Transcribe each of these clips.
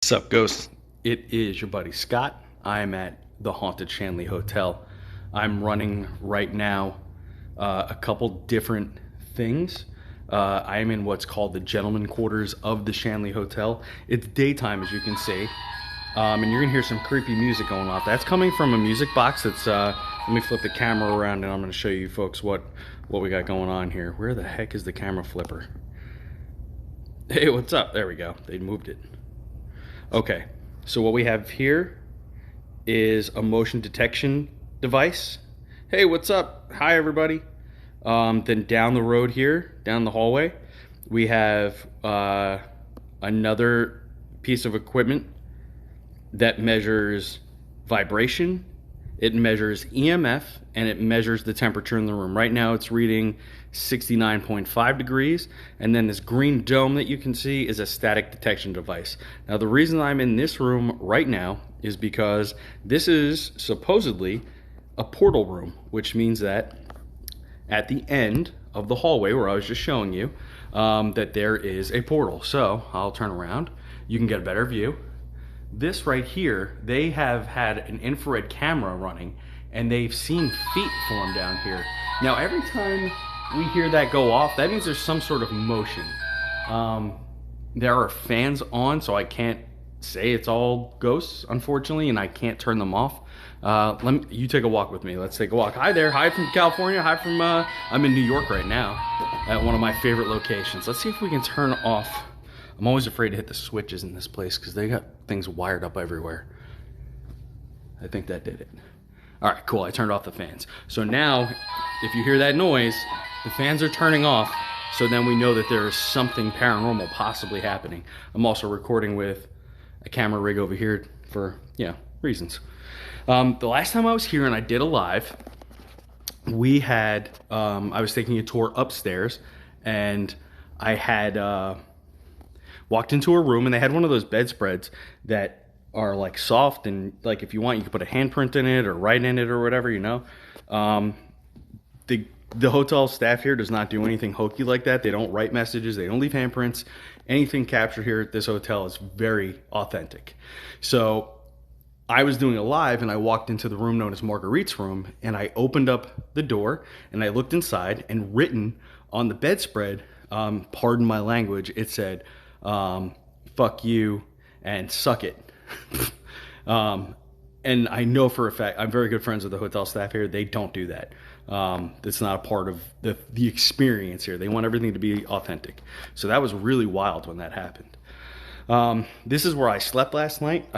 Sup, Ghost? It is your buddy Scott. I'm at the Haunted Shanley Hotel. I'm running right now a couple different things. I am in what's called the gentleman quarters of the Shanley Hotel. It's daytime, as you can see, and you're gonna hear some creepy music going off. That's coming from a music box. That's let me flip the camera around, and I'm gonna show you folks what we got going on here. Where the heck is the camera flipper? Hey, what's up? There we go. They moved it. Okay, so what we have here is a motion detection device. Hey, what's up? Hi, everybody. Then down the road here, down the hallway, we have another piece of equipment that measures vibration, it measures EMF, and it measures the temperature in the room. Right now it's reading 69.5 degrees, and then this green dome that you can see is a static detection device. Now the reason I'm in this room right now is because this is supposedly a portal room, which means that at the end of the hallway where I was just showing you, that there is a portal. So I'll turn around, you can get a better view. This right here, they have had an infrared camera running, and they've seen feet form down here. Now every time we hear that go off, that means there's some sort of motion. There are fans on, so I can't say it's all ghosts, unfortunately, and I can't turn them off. You take a walk with me. Let's take a walk. Hi there. Hi from California. Hi from, I'm in New York right now at one of my favorite locations. Let's see if we can turn off. I'm always afraid to hit the switches in this place because they got things wired up everywhere. I think that did it. All right, cool. I turned off the fans. So now, if you hear that noise, the fans are turning off. So then we know that there is something paranormal possibly happening. I'm also recording with a camera rig over here for, reasons. The last time I was here and I did a live, we had, I was taking a tour upstairs, and I had walked into a room, and they had one of those bedspreads that are like soft, and like if you want, you can put a handprint in it or write in it or whatever, The hotel staff here does not do anything hokey like that. They don't write messages. They don't leave handprints. Anything captured here at this hotel is very authentic. So I was doing a live, and I walked into the room known as Marguerite's room, and I opened up the door, and I looked inside, and written on the bedspread, pardon my language, it said, fuck you and suck it. And I know for a fact, I'm very good friends with the hotel staff here. They don't do that. That's not a part of the experience here. They want everything to be authentic. So that was really wild when that happened. This is where I slept last night.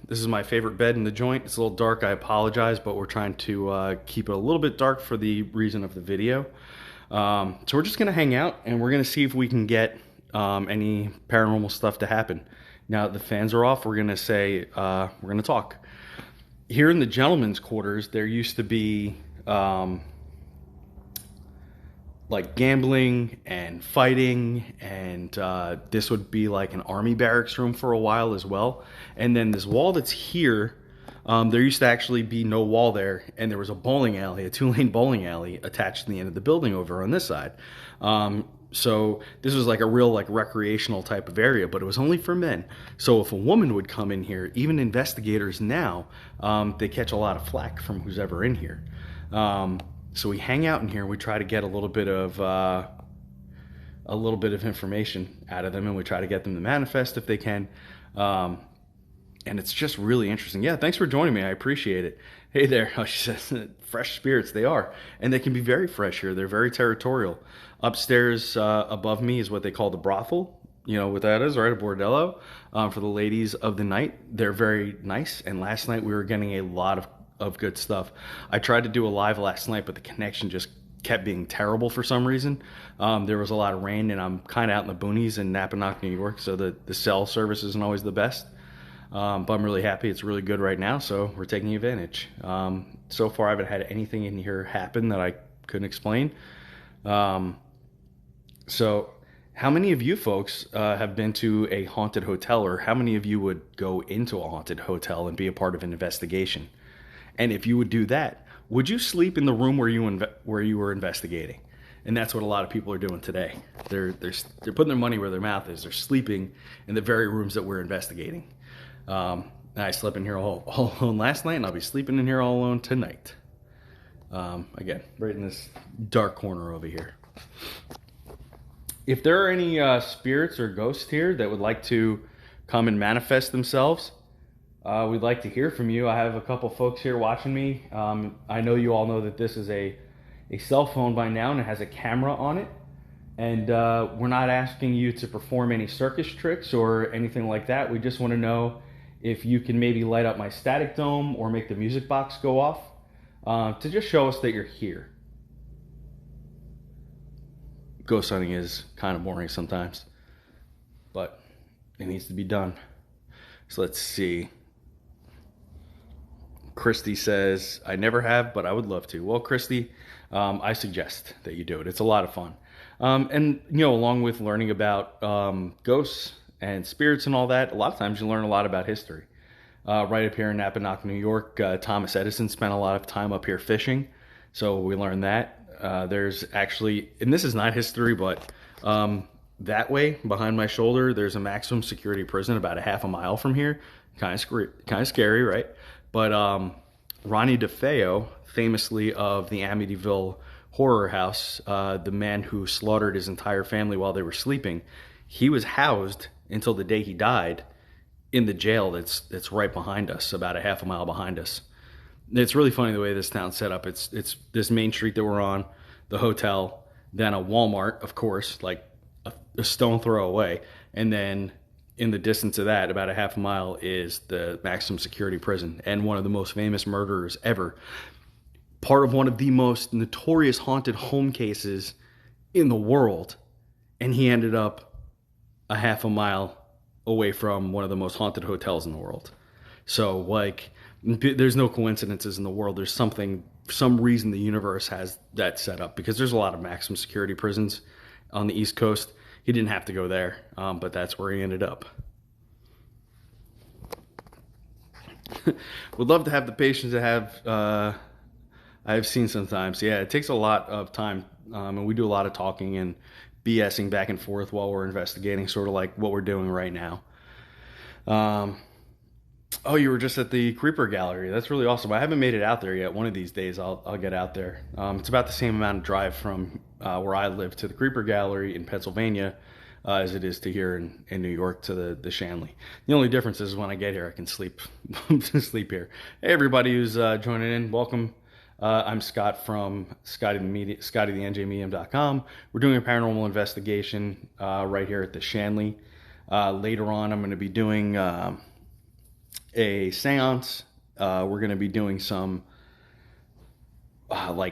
This is my favorite bed in the joint. It's a little dark. I apologize, but we're trying to keep it a little bit dark for the reason of the video. So we're just going to hang out, and we're going to see if we can get any paranormal stuff to happen. Now that the fans are off, we're going to say, we're going to talk. Here in the gentlemen's quarters, there used to be like gambling and fighting, and this would be like an army barracks room for a while as well. And then this wall that's here, there used to actually be no wall there, and there was a bowling alley, a 2-lane bowling alley attached to the end of the building over on this side. So this was like a real like recreational type of area, but it was only for men. So if a woman would come in here, even investigators now, they catch a lot of flack from who's ever in here. So we hang out in here, and we try to get a little bit of information out of them, and we try to get them to manifest if they can. And it's just really interesting. Yeah, thanks for joining me. I appreciate it. Hey there. Oh, she says, fresh spirits. They are. And they can be very fresh here. They're very territorial. Upstairs above me is what they call the brothel. You know what that is, right? A bordello for the ladies of the night. They're very nice. And last night we were getting a lot of good stuff. I tried to do a live last night, but the connection just kept being terrible for some reason. There was a lot of rain, and I'm kind of out in the boonies in Napanoch, New York, so the cell service isn't always the best. But I'm really happy. It's really good right now, so we're taking advantage. So far, I haven't had anything in here happen that I couldn't explain. So how many of you folks have been to a haunted hotel, or how many of you would go into a haunted hotel and be a part of an investigation? And if you would do that, would you sleep in the room where you were investigating? And that's what a lot of people are doing today. They're putting their money where their mouth is. They're sleeping in the very rooms that we're investigating. I slept in here all alone last night, and I'll be sleeping in here all alone tonight. Again, right in this dark corner over here. If there are any spirits or ghosts here that would like to come and manifest themselves, we'd like to hear from you. I have a couple folks here watching me. I know you all know that this is a cell phone by now, and it has a camera on it. And we're not asking you to perform any circus tricks or anything like that. We just want to know if you can maybe light up my static dome or make the music box go off to just show us that you're here. Ghost hunting is kind of boring sometimes, but it needs to be done. So let's see. Christy says, I never have, but I would love to. Well, Christy, I suggest that you do it. It's a lot of fun. And, along with learning about ghosts and spirits and all that, a lot of times you learn a lot about history. Right up here in Napanoch, New York, Thomas Edison spent a lot of time up here fishing. So we learned that. There's actually, and this is not history, but that way, behind my shoulder, there's a maximum security prison about a half a mile from here. Kind of scary, right? But Ronnie DeFeo, famously of the Amityville Horror House, the man who slaughtered his entire family while they were sleeping, he was housed until the day he died in the jail that's right behind us, about a half a mile behind us. It's really funny the way this town's set up. It's this main street that we're on, the hotel, then a Walmart, of course, like a stone throw away, and then in the distance of that, about a half a mile, is the maximum security prison, and one of the most famous murderers ever. Part of one of the most notorious haunted home cases in the world, and he ended up a half a mile away from one of the most haunted hotels in the world. So, there's no coincidences in the world. There's some reason the universe has that set up, because there's a lot of maximum security prisons on the East Coast. He didn't have to go there, but that's where he ended up. Would love to have the patience to have, I've seen sometimes. Yeah, it takes a lot of time, and we do a lot of talking and BSing back and forth while we're investigating, sort of like what we're doing right now. Oh, you were just at the Creeper Gallery. That's really awesome. I haven't made it out there yet. One of these days I'll get out there. It's about the same amount of drive from where I live to the Creeper Gallery in Pennsylvania as it is to here in New York to the Shanley. The only difference is when I get here I can sleep here. Hey, everybody who's joining in, welcome. I'm Scott from Scotty the NJMedium.com. We're doing a paranormal investigation right here at the Shanley. Later on, I'm going to be doing a seance. We're going to be doing some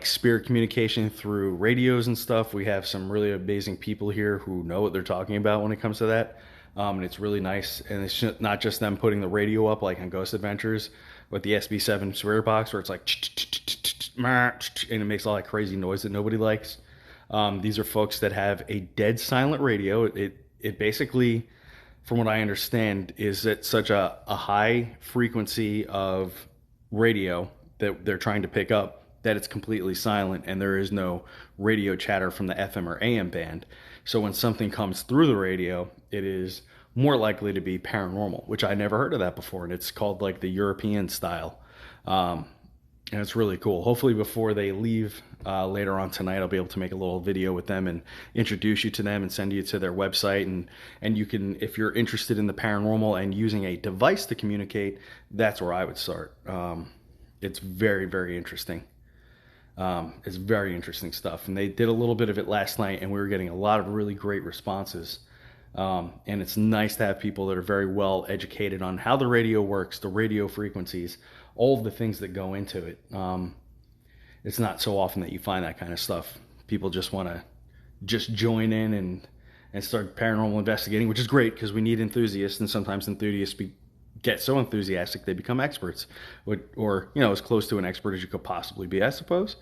spirit communication through radios and stuff. We have some really amazing people here who know what they're talking about when it comes to that. And it's really nice. And it's not just them putting the radio up like on Ghost Adventures with the SB7 spirit box where it's like and it makes all that crazy noise that nobody likes. These are folks that have a dead silent radio. It basically, from what I understand, is at such a high frequency of radio that they're trying to pick up that it's completely silent, and there is no radio chatter from the FM or AM band. So when something comes through the radio, it is more likely to be paranormal, which I never heard of that before, and it's called like the European style. And it's really cool. Hopefully before they leave later on tonight, I'll be able to make a little video with them and introduce you to them and send you to their website. And you can, if you're interested in the paranormal and using a device to communicate, that's where I would start. It's very, very interesting. It's very interesting stuff. And they did a little bit of it last night, and we were getting a lot of really great responses. And it's nice to have people that are very well educated on how the radio works, the radio frequencies, all of the things that go into it. It's not so often that you find that kind of stuff. People just want to just join in and start paranormal investigating, which is great because we need enthusiasts, and sometimes enthusiasts get so enthusiastic they become experts, or as close to an expert as you could possibly be, I suppose,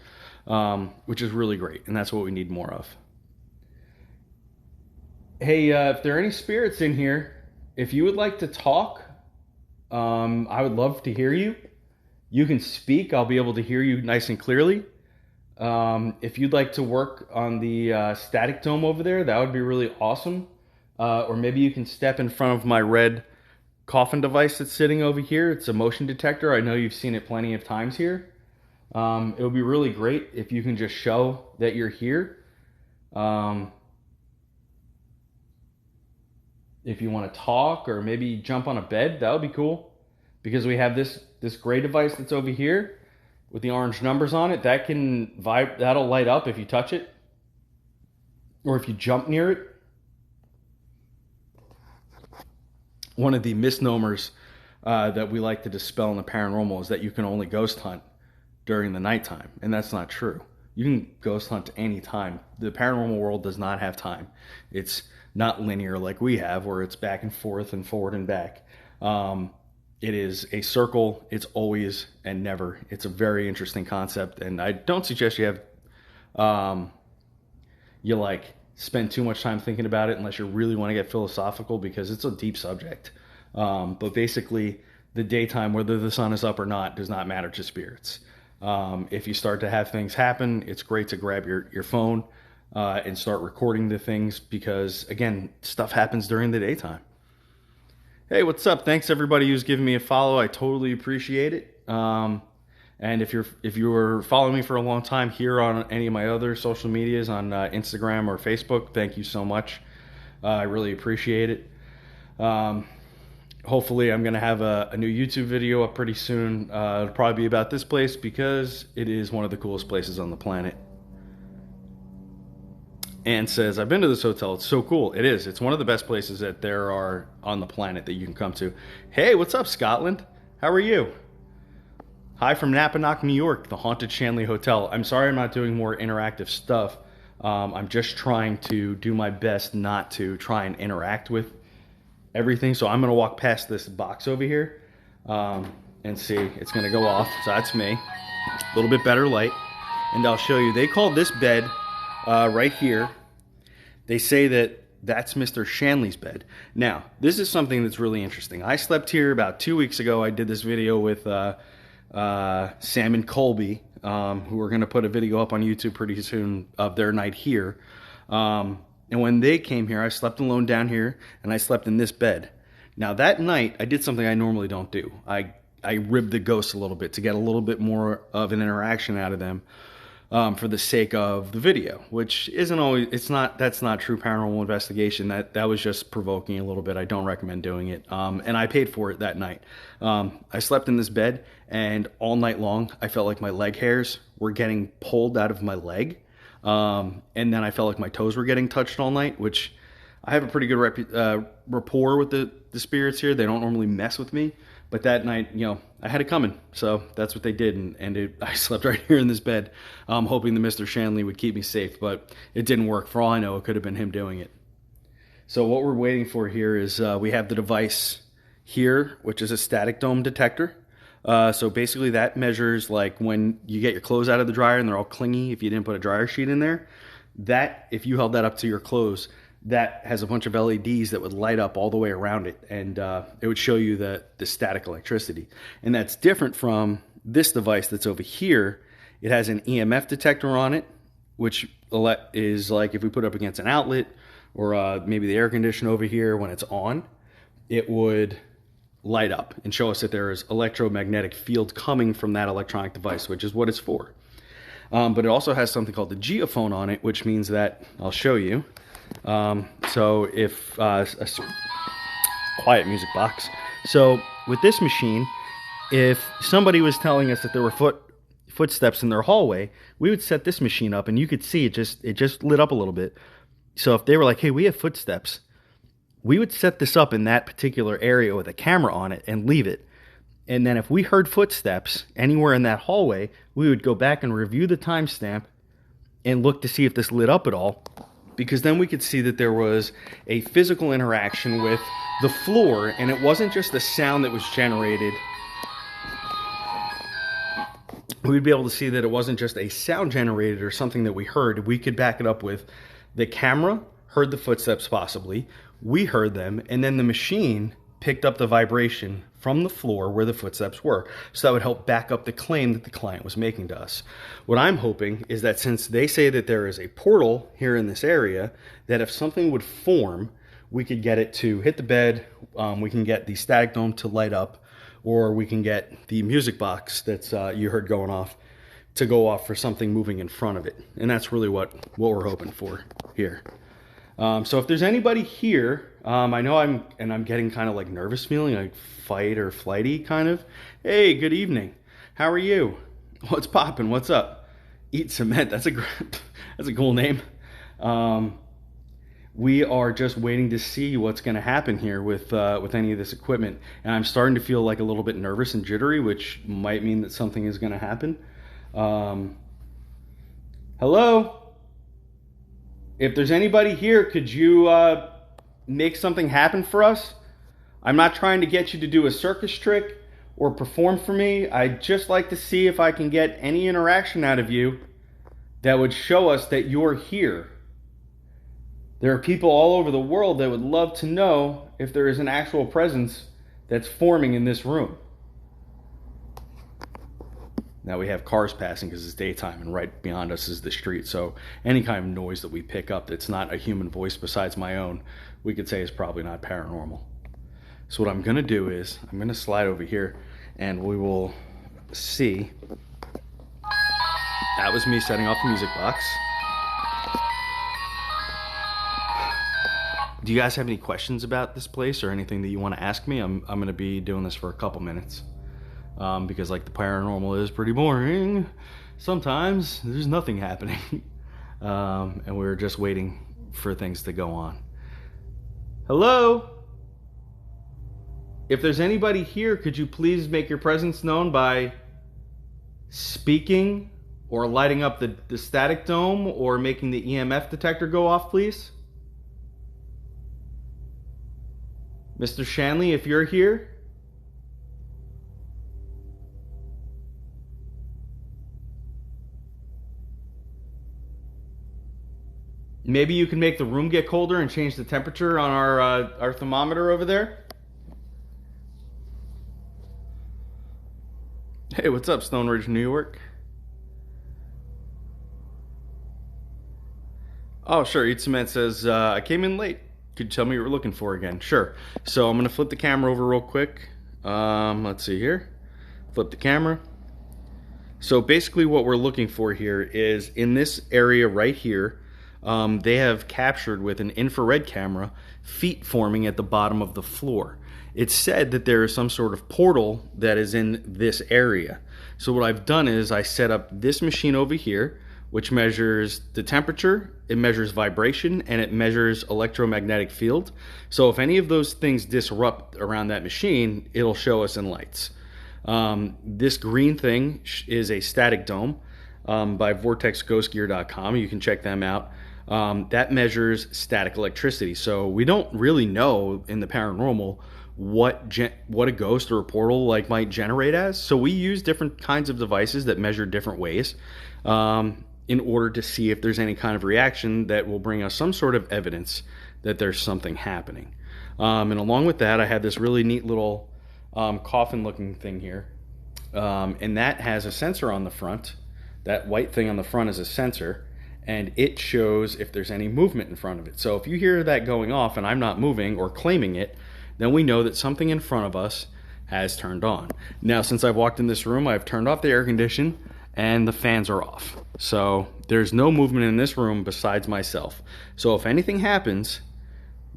which is really great, and that's what we need more of. Hey, if there are any spirits in here, if you would like to talk, I would love to hear you. You can speak. I'll be able to hear you nice and clearly. If you'd like to work on the static dome over there, that would be really awesome. Or maybe you can step in front of my red coffin device that's sitting over here. It's a motion detector. I know you've seen it plenty of times here. It would be really great if you can just show that you're here. If you want to talk or maybe jump on a bed, that would be cool. Because we have this gray device that's over here with the orange numbers on it. That can that'll light up if you touch it or if you jump near it. One of the misnomers that we like to dispel in the paranormal is that you can only ghost hunt during the nighttime, and that's not true. You can ghost hunt any time. The paranormal world does not have time. It's not linear like we have, where it's back and forth and forward and back. It is a circle. It's always and never. It's a very interesting concept, and I don't suggest you have spend too much time thinking about it unless you really want to get philosophical, because it's a deep subject. But basically, the daytime, whether the sun is up or not, does not matter to spirits. If you start to have things happen, it's great to grab your phone and start recording the things, because, again, stuff happens during the daytime. Hey, what's up? Thanks everybody who's giving me a follow. I totally appreciate it. And if you were following me for a long time here on any of my other social medias on Instagram or Facebook, thank you so much. I really appreciate it. Hopefully I'm going to have a new YouTube video up pretty soon. It'll probably be about this place because it is one of the coolest places on the planet. Ann says, I've been to this hotel. It's so cool. It is. It's one of the best places that there are on the planet that you can come to. Hey, what's up, Scotland? How are you? Hi from Napanock, New York, the haunted Shanley Hotel. I'm sorry I'm not doing more interactive stuff. I'm just trying to do my best not to try and interact with everything. So I'm going to walk past this box over here and see. It's going to go off. So that's me. A little bit better light. And I'll show you. They call this bed right here. They say that that's Mr. Shanley's bed. Now, this is something that's really interesting. I slept here about 2 weeks ago. I did this video with Sam and Colby, who are going to put a video up on YouTube pretty soon of their night here. And when they came here, I slept alone down here, and I slept in this bed. Now, that night, I did something I normally don't do. I ribbed the ghosts a little bit to get a little bit more of an interaction out of them. For the sake of the video, which isn't always, that's not true paranormal investigation. That was just provoking a little bit. I don't recommend doing it. And I paid for it that night. I slept in this bed, and all night long, I felt like my leg hairs were getting pulled out of my leg. And then I felt like my toes were getting touched all night, which I have a pretty good rapport with the spirits here. They don't normally mess with me. But that night, I had it coming. So that's what they did. And I slept right here in this bed, hoping that Mr. Shanley would keep me safe. But it didn't work. For all I know, it could have been him doing it. So what we're waiting for here is we have the device here, which is a static dome detector. So basically that measures like when you get your clothes out of the dryer and they're all clingy if you didn't put a dryer sheet in there. That, if you held that up to your clothes, that has a bunch of LEDs that would light up all the way around it, and it would show you the static electricity. And that's different from this device that's over here. It has an EMF detector on it, which is like if we put it up against an outlet or maybe the air conditioner over here, when it's on, it would light up and show us that there is electromagnetic field coming from that electronic device, which is what it's for. But it also has something called the geophone on it, which means that, I'll show you. So if quiet music box. So with this machine, if somebody was telling us that there were footsteps in their hallway, we would set this machine up, and you could see it just lit up a little bit. So if they were like, hey, we have footsteps, we would set this up in that particular area with a camera on it and leave it. And then if we heard footsteps anywhere in that hallway, we would go back and review the timestamp and look to see if this lit up at all. Because then we could see that there was a physical interaction with the floor, and it wasn't just the sound that was generated. We'd be able to see that it wasn't just a sound generated or something that we heard. We could back it up with the camera heard the footsteps possibly, we heard them, and then the machine picked up the vibration from the floor where the footsteps were. So that would help back up the claim that the client was making to us. What I'm hoping is that since they say that there is a portal here in this area, that if something would form, we could get it to hit the bed, we can get the static dome to light up, or we can get the music box that's you heard going off to go off for something moving in front of it. And that's really what we're hoping for here. So if there's anybody here, I know I'm getting kind of like nervous feeling, like fight or flighty kind of. Hey, good evening. How are you? What's poppin'? What's up? Eat Cement. That's a cool name. We are just waiting to see what's going to happen here with any of this equipment. And I'm starting to feel like a little bit nervous and jittery, which might mean that something is going to happen. Hello? If there's anybody here, could you make something happen for us? I'm not trying to get you to do a circus trick or perform for me. I'd just like to see if I can get any interaction out of you that would show us that you're here. There are people all over the world that would love to know if there is an actual presence that's forming in this room. Now we have cars passing because it's daytime, and right beyond us is the street. So any kind of noise that we pick up that's not a human voice besides my own, we could say is probably not paranormal. So what I'm going to do is I'm going to slide over here and we will see. That was me setting off the music box. Do you guys have any questions about this place or anything that you want to ask me? I'm going to be doing this for a couple minutes. Because like the paranormal is pretty boring. Sometimes there's nothing happening. And we're just waiting for things to go on. Hello? If there's anybody here, could you please make your presence known by speaking or lighting up the static dome or making the EMF detector go off, please? Mr. Shanley, if you're here. Maybe you can make the room get colder and change the temperature on our thermometer over there. Hey, what's up, Stone Ridge, New York? Oh, sure. Eat Cement says, I came in late. Could you tell me what you're looking for again? Sure. So I'm going to flip the camera over real quick. Let's see here. Flip the camera. So basically what we're looking for here is in this area right here, they have captured with an infrared camera feet forming at the bottom of the floor. It's said that there is some sort of portal that is in this area. So what I've done is I set up this machine over here, which measures the temperature, it measures vibration, and it measures electromagnetic field. So if any of those things disrupt around that machine, it'll show us in lights. This green thing is a static dome by vortexghostgear.com. You can check them out. That measures static electricity. So we don't really know in the paranormal what a ghost or a portal like might generate as. So we use different kinds of devices that measure different ways in order to see if there's any kind of reaction that will bring us some sort of evidence that there's something happening. And along with that, I had this really neat little coffin looking thing here. And that has a sensor on the front. That white thing on the front is a sensor, and it shows if there's any movement in front of it. So if you hear that going off and I'm not moving or claiming it, then we know that something in front of us has turned on. Now, since I've walked in this room, I've turned off the air condition and the fans are off. So there's no movement in this room besides myself. So if anything happens,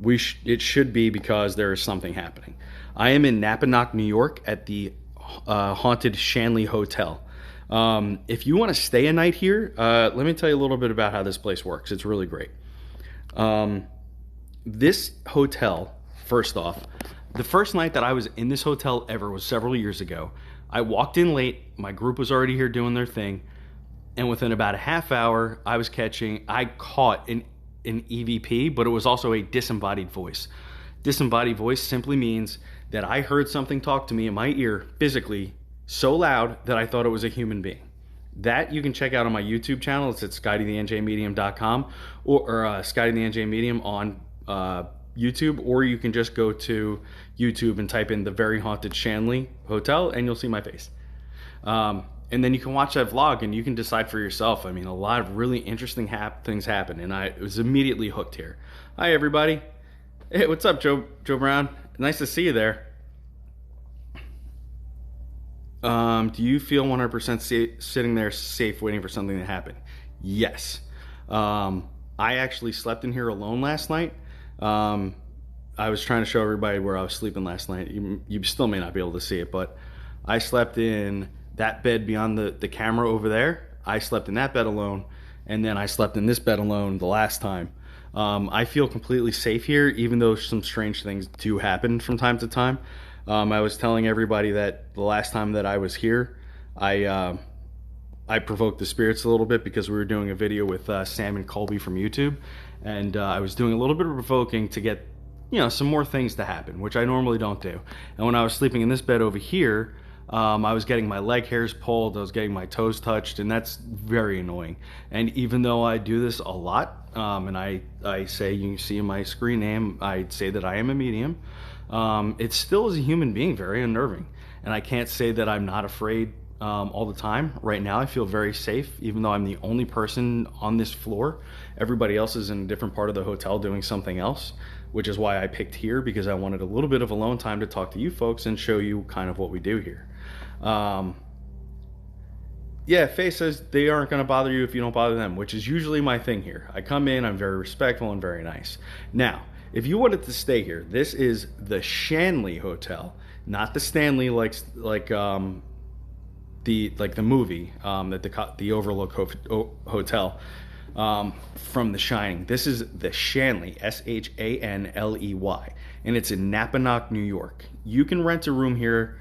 it should be because there is something happening. I am in Napanoch, New York at the haunted Shanley Hotel. If you want to stay a night here, let me tell you a little bit about how this place works. It's really great. This hotel, first off, the first night that I was in this hotel ever was several years ago. I walked in late, my group was already here doing their thing, and within about a half hour, I caught an EVP, but it was also a disembodied voice. Disembodied voice simply means that I heard something talk to me in my ear physically so loud that I thought it was a human being. That you can check out on my YouTube channel. It's at ScottyTheNJMedium.com or Scotty the NJ Medium on YouTube, or you can just go to YouTube and type in the Very Haunted Shanley Hotel, and you'll see my face. And then you can watch that vlog, and you can decide for yourself. I mean, a lot of really interesting things happen, and I was immediately hooked here. Hi, everybody. Hey, what's up, Joe Brown? Nice to see you there. Do you feel 100% sitting there safe waiting for something to happen? Yes. I actually slept in here alone last night. I was trying to show everybody where I was sleeping last night. You still may not be able to see it, but I slept in that bed beyond the camera over there. I slept in that bed alone, and then I slept in this bed alone the last time. I feel completely safe here, even though some strange things do happen from time to time. I was telling everybody that the last time that I was here, I provoked the spirits a little bit because we were doing a video with Sam and Colby from YouTube, and I was doing a little bit of provoking to get, some more things to happen, which I normally don't do. And when I was sleeping in this bed over here, I was getting my leg hairs pulled, I was getting my toes touched, and that's very annoying. And even though I do this a lot, and I say, you can see in my screen name, I say that I am a medium, it still is a human being very unnerving. And I can't say that I'm not afraid all the time. Right now I feel very safe, even though I'm the only person on this floor. Everybody else is in a different part of the hotel doing something else, which is why I picked here, because I wanted a little bit of alone time to talk to you folks and show you kind of what we do here. Yeah, Faye says they aren't going to bother you if you don't bother them, which is usually my thing here. I come in, I'm very respectful and very nice. Now, if you wanted to stay here, this is the Shanley Hotel, not the Stanley like the movie, that the Overlook Hotel from The Shining. This is the Shanley, Shanley, and it's in Napanoch, New York. You can rent a room here,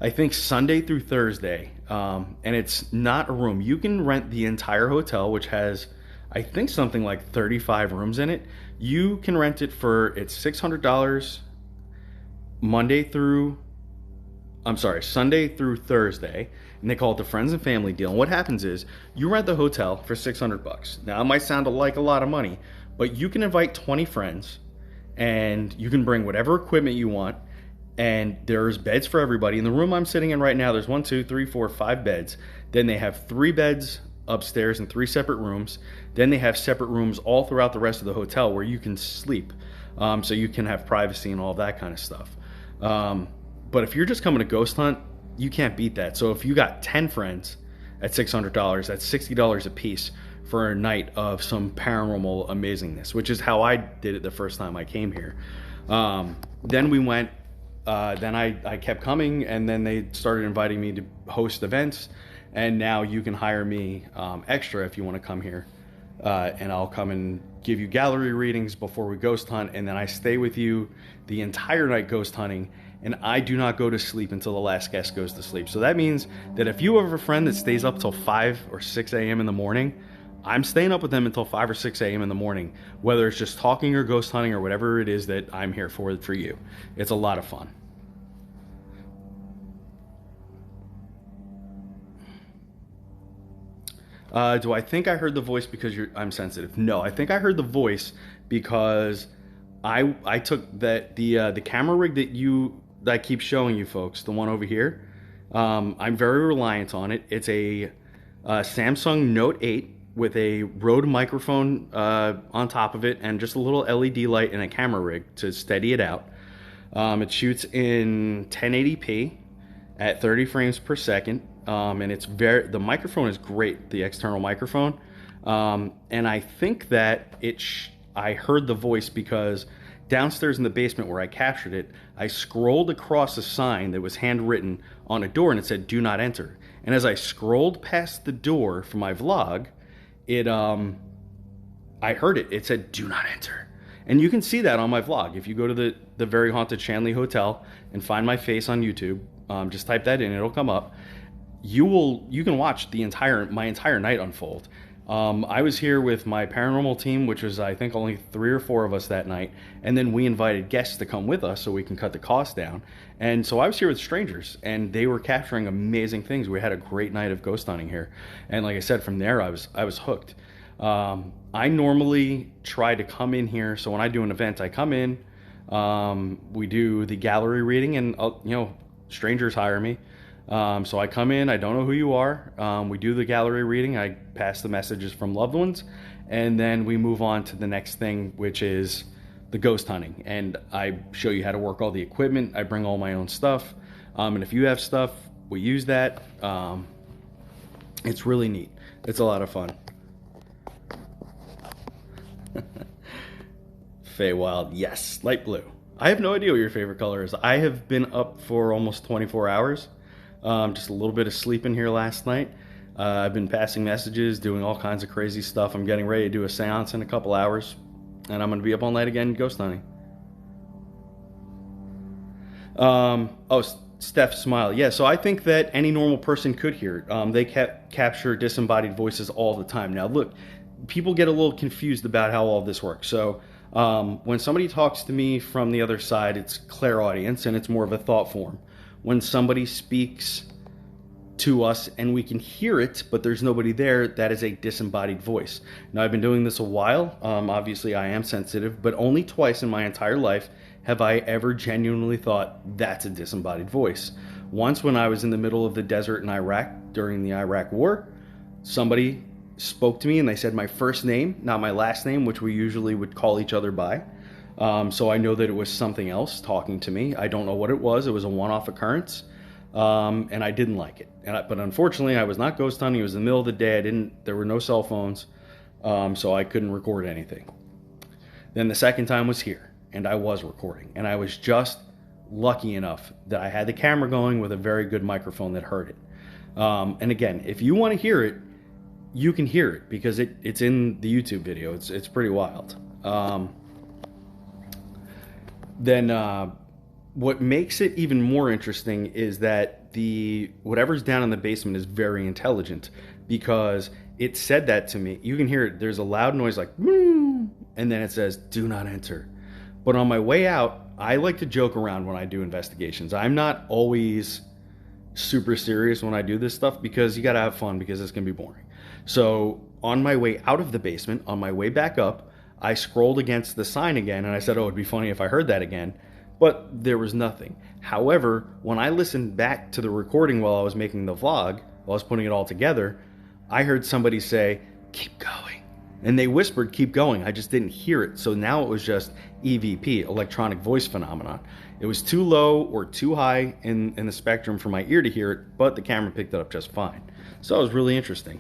I think Sunday through Thursday, and it's not a room. You can rent the entire hotel, which has, I think, something like 35 rooms in it. You can rent it for, it's $600 Sunday through Thursday, and they call it the friends and family deal. And what happens is you rent the hotel for $600. Now, it might sound like a lot of money, but you can invite 20 friends, and you can bring whatever equipment you want, and there's beds for everybody. In the room I'm sitting in right now, there's 1, 2, 3, 4, 5 beds. Then they have 3 beds upstairs in 3 separate rooms. Then they have separate rooms all throughout the rest of the hotel where you can sleep, so you can have privacy and all that kind of stuff. But if you're just coming to ghost hunt, you can't beat that. So if you got 10 friends at $600, that's $60 a piece for a night of some paranormal amazingness, which is how I did it the first time I came here. Then we went, then I kept coming, and then they started inviting me to host events, and now you can hire me extra if you want to come here, and I'll come and give you gallery readings before we ghost hunt, and then I stay with you the entire night ghost hunting, and I do not go to sleep until the last guest goes to sleep. So that means that if you have a friend that stays up till 5 or 6 a.m. in the morning, I'm staying up with them until 5 or 6 a.m. in the morning, whether it's just talking or ghost hunting or whatever it is that I'm here for you. It's a lot of fun. Do I think I heard the voice because I'm sensitive? No, I think I heard the voice because I took the camera rig that I keep showing you folks, the one over here. I'm very reliant on it. It's a Samsung Note 8 with a Rode microphone on top of it, and just a little LED light and a camera rig to steady it out. It shoots in 1080p at 30 frames per second. And the microphone is great, the external microphone. And I think that I heard the voice because downstairs in the basement where I captured it, I scrolled across a sign that was handwritten on a door, and it said, "Do not enter." And as I scrolled past the door for my vlog, I heard it. It said, "Do not enter." And you can see that on my vlog. If you go to the Very Haunted Shanley Hotel and find my face on YouTube, just type that in, it'll come up. You can watch my entire night unfold. I was here with my paranormal team, which was, I think, only 3 or 4 of us that night, and then we invited guests to come with us so we can cut the cost down. And so I was here with strangers, and they were capturing amazing things. We had a great night of ghost hunting here, and like I said, from there I was hooked. I normally try to come in here, so when I do an event, I come in, We do the gallery reading, and strangers hire me. So I come in, I don't know who you are. We do the gallery reading, I pass the messages from loved ones, and then we move on to the next thing, which is the ghost hunting. And I show you how to work all the equipment. I bring all my own stuff. And if you have stuff, we use that. It's really neat. It's a lot of fun. Feywild, yes, light blue. I have no idea what your favorite color is. I have been up for almost 24 hours. Just a little bit of sleep in here last night. I've been passing messages, doing all kinds of crazy stuff. I'm getting ready to do a seance in a couple hours, and I'm going to be up all night again ghost hunting. Steph smile. Yeah, so I think that any normal person could hear it. They capture disembodied voices all the time. Now, look, people get a little confused about how all this works. So when somebody talks to me from the other side, it's clairaudience, and it's more of a thought form. When somebody speaks to us and we can hear it, but there's nobody there, that is a disembodied voice. Now, I've been doing this a while. Obviously, I am sensitive, but only twice in my entire life have I ever genuinely thought that's a disembodied voice. Once, when I was in the middle of the desert in Iraq during the Iraq War, somebody spoke to me and they said my first name, not my last name, which we usually would call each other by. So I know that it was something else talking to me. I don't know what it was. It was a one-off occurrence, and I didn't like it. But unfortunately, I was not ghost hunting. It was in the middle of the day. There were no cell phones, so I couldn't record anything. Then the second time was here, and I was recording, and I was just lucky enough that I had the camera going with a very good microphone that heard it. And again, if you want to hear it, you can hear it because it's in the YouTube video. It's pretty wild. Then what makes it even more interesting is that whatever's down in the basement is very intelligent, because it said that to me. You can hear it. There's a loud noise like, and then it says, "Do not enter." But on my way out, I like to joke around when I do investigations. I'm not always super serious when I do this stuff, because you got to have fun, because it's going to be boring. So on my way out of the basement, on my way back up, I scrolled against the sign again, and I said, oh, it'd be funny if I heard that again. But there was nothing. However, when I listened back to the recording while I was making the vlog, while I was putting it all together, I heard somebody say, "Keep going." And they whispered, "Keep going." I just didn't hear it. So now it was just EVP, electronic voice phenomenon. It was too low or too high in the spectrum for my ear to hear it, but the camera picked it up just fine. So it was really interesting.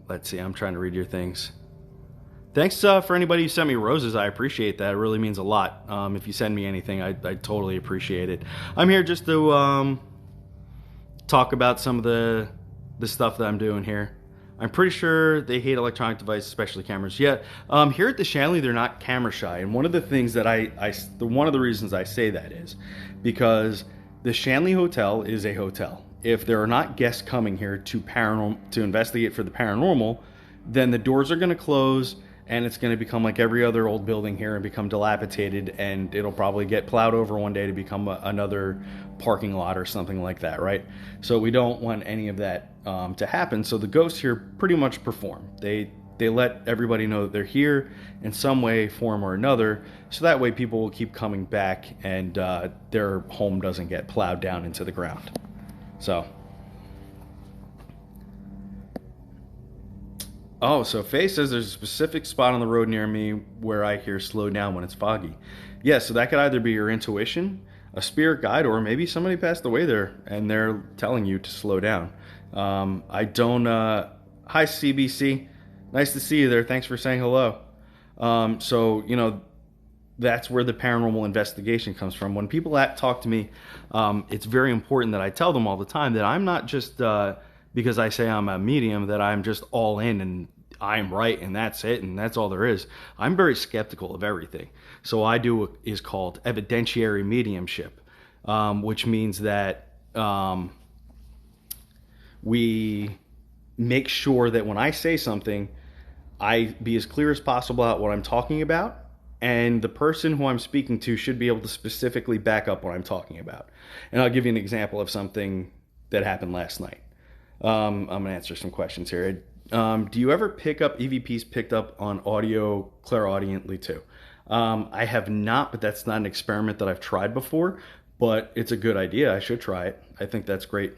Let's see, I'm trying to read your things. Thanks for anybody who sent me roses. I appreciate that. It really means a lot. If you send me anything, I totally appreciate it. I'm here just to talk about some of the stuff that I'm doing here. I'm pretty sure they hate electronic devices, especially cameras. Yeah, here at the Shanley, they're not camera shy. And one of the things that one of the reasons I say that is because the Shanley Hotel is a hotel. If there are not guests coming here to investigate for the paranormal, then the doors are going to close, and it's going to become like every other old building here and become dilapidated, and it'll probably get plowed over one day to become another parking lot or something like that, right? So we don't want any of that to happen. So the ghosts here pretty much perform. They let everybody know that they're here in some way, form, or another, so that way people will keep coming back, and their home doesn't get plowed down into the ground. So, so Faye says there's a specific spot on the road near me where I hear slow down when it's foggy. Yeah, so that could either be your intuition, a spirit guide, or maybe somebody passed away there and they're telling you to slow down. Hi CBC, nice to see you there. Thanks for saying hello. So, that's where the paranormal investigation comes from. When people talk to me, it's very important that I tell them all the time that I'm not just, because I say I'm a medium, that I'm just all in and I'm right and that's it and that's all there is. I'm very skeptical of everything. So I do what is called evidentiary mediumship, which means that we make sure that when I say something, I be as clear as possible about what I'm talking about. And the person who I'm speaking to should be able to specifically back up what I'm talking about. And I'll give you an example of something that happened last night. I'm going to answer some questions here. Do you ever pick up EVPs picked up on audio clairaudiently too? I have not, but that's not an experiment that I've tried before, but it's a good idea. I should try it. I think that's great.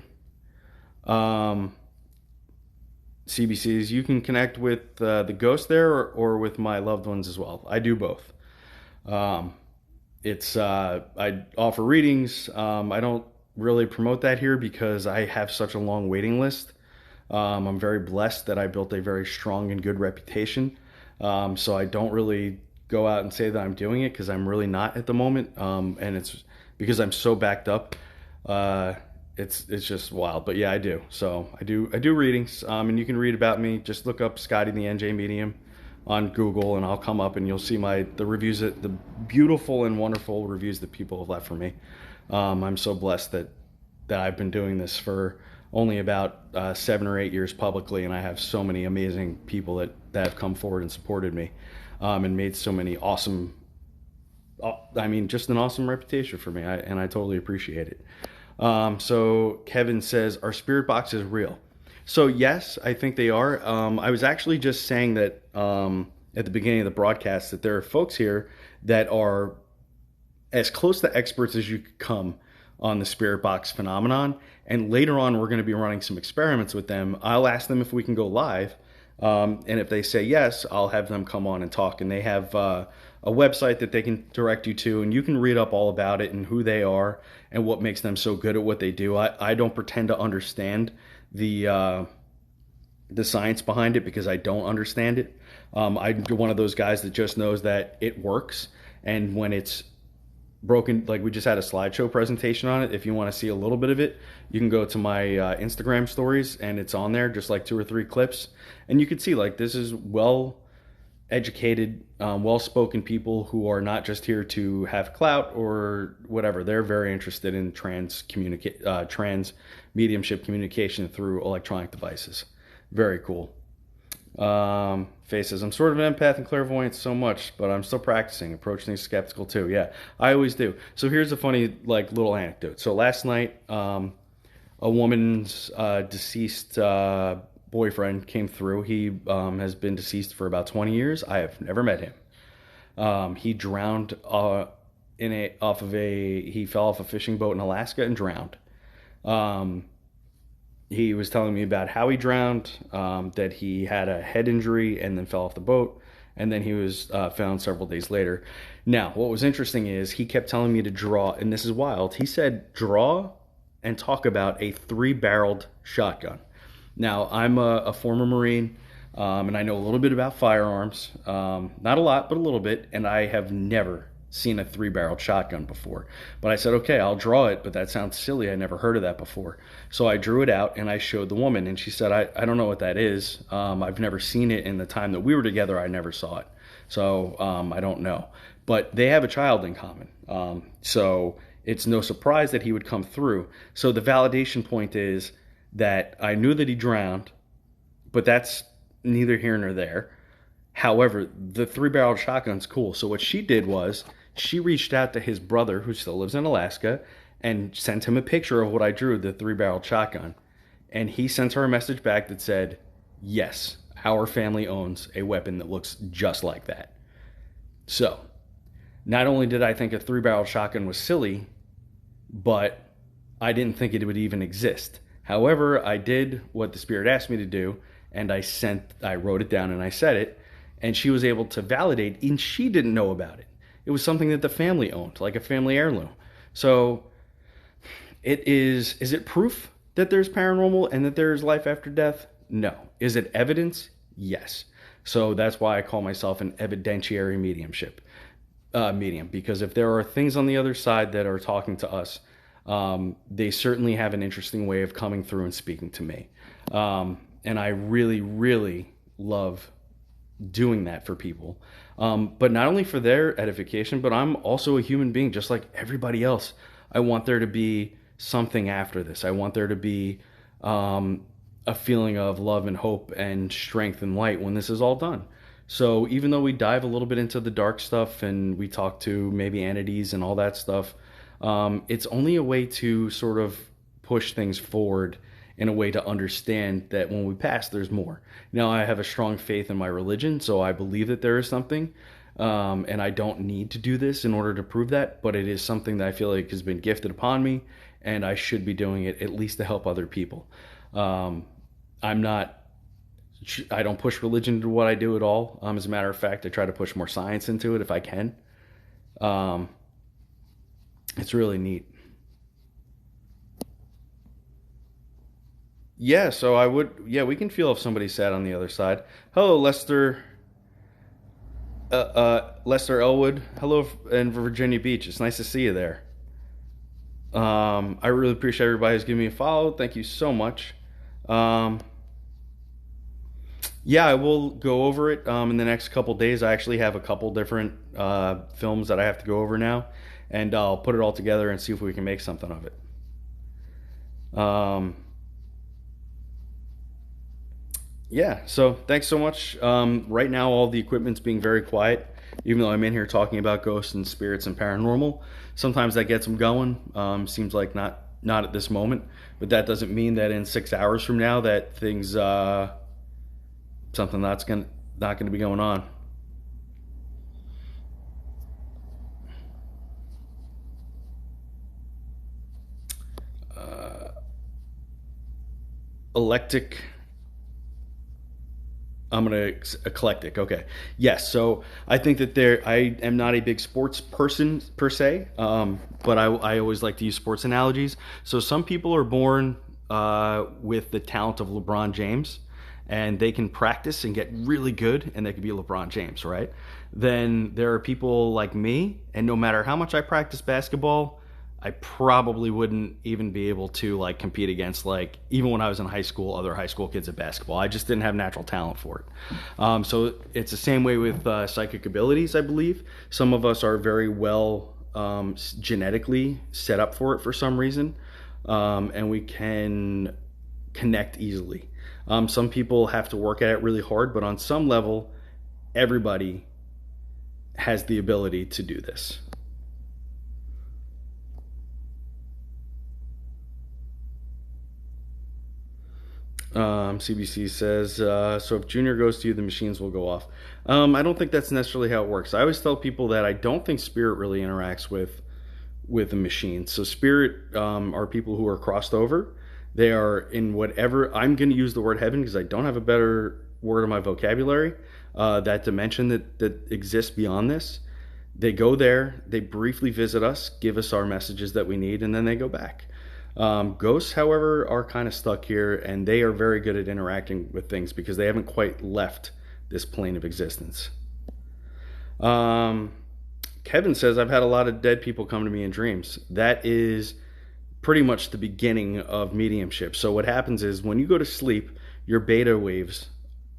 CBCs, you can connect with the ghost there or with my loved ones as well. I do both. I offer readings. I don't really promote that here because I have such a long waiting list. I'm very blessed that I built a very strong and good reputation. So I don't really go out and say that I'm doing it because I'm really not at the moment. And it's because I'm so backed up. It's just wild, but yeah, I do. So I do readings, and you can read about me. Just look up Scotty the NJ Medium on Google, and I'll come up, and you'll see the reviews, the beautiful and wonderful reviews that people have left for me. I'm so blessed that I've been doing this for only about 7 or 8 years publicly, and I have so many amazing people that have come forward and supported me, and made so many awesome. Just an awesome reputation for me, and I totally appreciate it. So Kevin says, are spirit boxes real? So yes, I think they are. I was actually just saying that at the beginning of the broadcast that there are folks here that are as close to experts as you could come on the spirit box phenomenon. And later on, we're going to be running some experiments with them. I'll ask them if we can go live. And if they say yes, I'll have them come on and talk. And they have a website that they can direct you to, and you can read up all about it and who they are and what makes them so good at what they do. I don't pretend to understand the science behind it because I don't understand it. I'm one of those guys that just knows that it works, and when it's broken, like we just had a slideshow presentation on it. If you want to see a little bit of it, you can go to my Instagram stories, and it's on there, just like 2 or 3 clips, and you can see like this is well educated, well-spoken people who are not just here to have clout or whatever. They're very interested in trans mediumship communication through electronic devices. Very cool. Faye says, I'm sort of an empath and clairvoyant so much, but I'm still practicing. Approach things skeptical too. Yeah, I always do. So here's a funny little anecdote. So last night, a woman's deceased boyfriend came through. He has been deceased for about 20 years. I have never met him. He drowned he fell off a fishing boat in Alaska and drowned. He was telling me about how he drowned, that he had a head injury and then fell off the boat, and then he was found several days later. Now, what was interesting is he kept telling me to draw, and this is wild. He said, draw and talk about a 3-barreled shotgun. Now, I'm a former Marine, and I know a little bit about firearms. Not a lot, but a little bit, and I have never seen a 3-barreled shotgun before. But I said, okay, I'll draw it, but that sounds silly. I never heard of that before. So I drew it out, and I showed the woman, and she said, I don't know what that is. I've never seen it in the time that we were together. I never saw it. So I don't know. But they have a child in common. So it's no surprise that he would come through. So the validation point is that I knew that he drowned, but that's neither here nor there. However, the 3-barreled shotgun's cool. So what she did was she reached out to his brother, who still lives in Alaska, and sent him a picture of what I drew, the 3-barreled shotgun. And he sent her a message back that said, yes, our family owns a weapon that looks just like that. So not only did I think a 3-barreled shotgun was silly, but I didn't think it would even exist. However, I did what the spirit asked me to do, and I wrote it down and I said it, and she was able to validate, and she didn't know about it. It was something that the family owned, like a family heirloom. So is it proof that there's paranormal and that there's life after death? No. Is it evidence? Yes. So that's why I call myself an evidentiary medium, because if there are things on the other side that are talking to us, they certainly have an interesting way of coming through and speaking to me. And I really, really love doing that for people. But not only for their edification, but I'm also a human being just like everybody else. I want there to be something after this. I want there to be a feeling of love and hope and strength and light when this is all done. So even though we dive a little bit into the dark stuff and we talk to maybe entities and all that stuff, it's only a way to sort of push things forward in a way to understand that when we pass, there's more. Now, I have a strong faith in my religion, so I believe that there is something, and I don't need to do this in order to prove that, but it is something that I feel like has been gifted upon me, and I should be doing it at least to help other people. I'm not, I don't push religion into what I do at all. As a matter of fact, I try to push more science into it if I can. It's really neat. Yeah, so I would, yeah, we can feel if somebody sat on the other side. Hello, Lester Elwood. Hello in Virginia Beach. It's nice to see you there. I really appreciate everybody who's giving me a follow. Thank you so much. Um, yeah, I will go over it in the next couple days. I actually have a couple different films that I have to go over now, and I'll put it all together and see if we can make something of it. Um, yeah, so thanks so much. Right now, all the equipment's being very quiet, even though I'm in here talking about ghosts and spirits and paranormal. Sometimes that gets them going. Seems like not at this moment, but that doesn't mean that in 6 hours from now that things something that's not gonna be going on. Uh, Electric. I'm gonna eclectic. Okay, yes. So I think that I am not a big sports person per se, but I always like to use sports analogies. So some people are born with the talent of LeBron James, and they can practice and get really good, and they can be LeBron James, right? Then there are people like me, and no matter how much I practice basketball, I probably wouldn't even be able to like compete against like even when I was in high school, other high school kids at basketball. I just didn't have natural talent for it. So it's the same way with psychic abilities. I believe some of us are very well genetically set up for it for some reason, and we can connect easily. Some people have to work at it really hard, but on some level, everybody has the ability to do this. CBC says, so if Junior goes to you, the machines will go off. I don't think that's necessarily how it works. I always tell people that I don't think spirit really interacts with the machine. So spirit are people who are crossed over. They are in whatever, I'm going to use the word heaven because I don't have a better word in my vocabulary, that dimension that exists beyond this. They go there, they briefly visit us, give us our messages that we need, and then they go back. Ghosts, however, are kind of stuck here, and they are very good at interacting with things because they haven't quite left this plane of existence. Kevin says, I've had a lot of dead people come to me in dreams. That is pretty much the beginning of mediumship. So what happens is when you go to sleep, your beta waves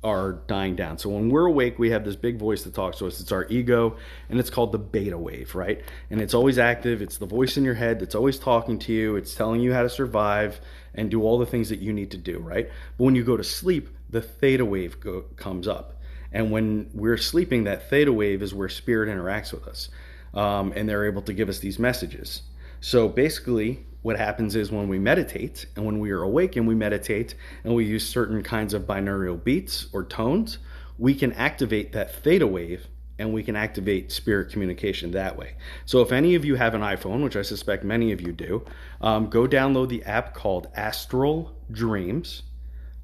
are dying down. So when we're awake, we have this big voice that talks to us. It's our ego, and it's called the beta wave, right? And it's always active. It's the voice in your head that's always talking to you. It's telling you how to survive and do all the things that you need to do, right? But when you go to sleep, the theta wave comes up. And when we're sleeping, that theta wave is where spirit interacts with us. And they're able to give us these messages. So basically, what happens is when we meditate and when we are awake and we meditate and we use certain kinds of binaural beats or tones, we can activate that theta wave and we can activate spirit communication that way. So if any of you have an iPhone, which I suspect many of you do, go download the app called Astral Dreams.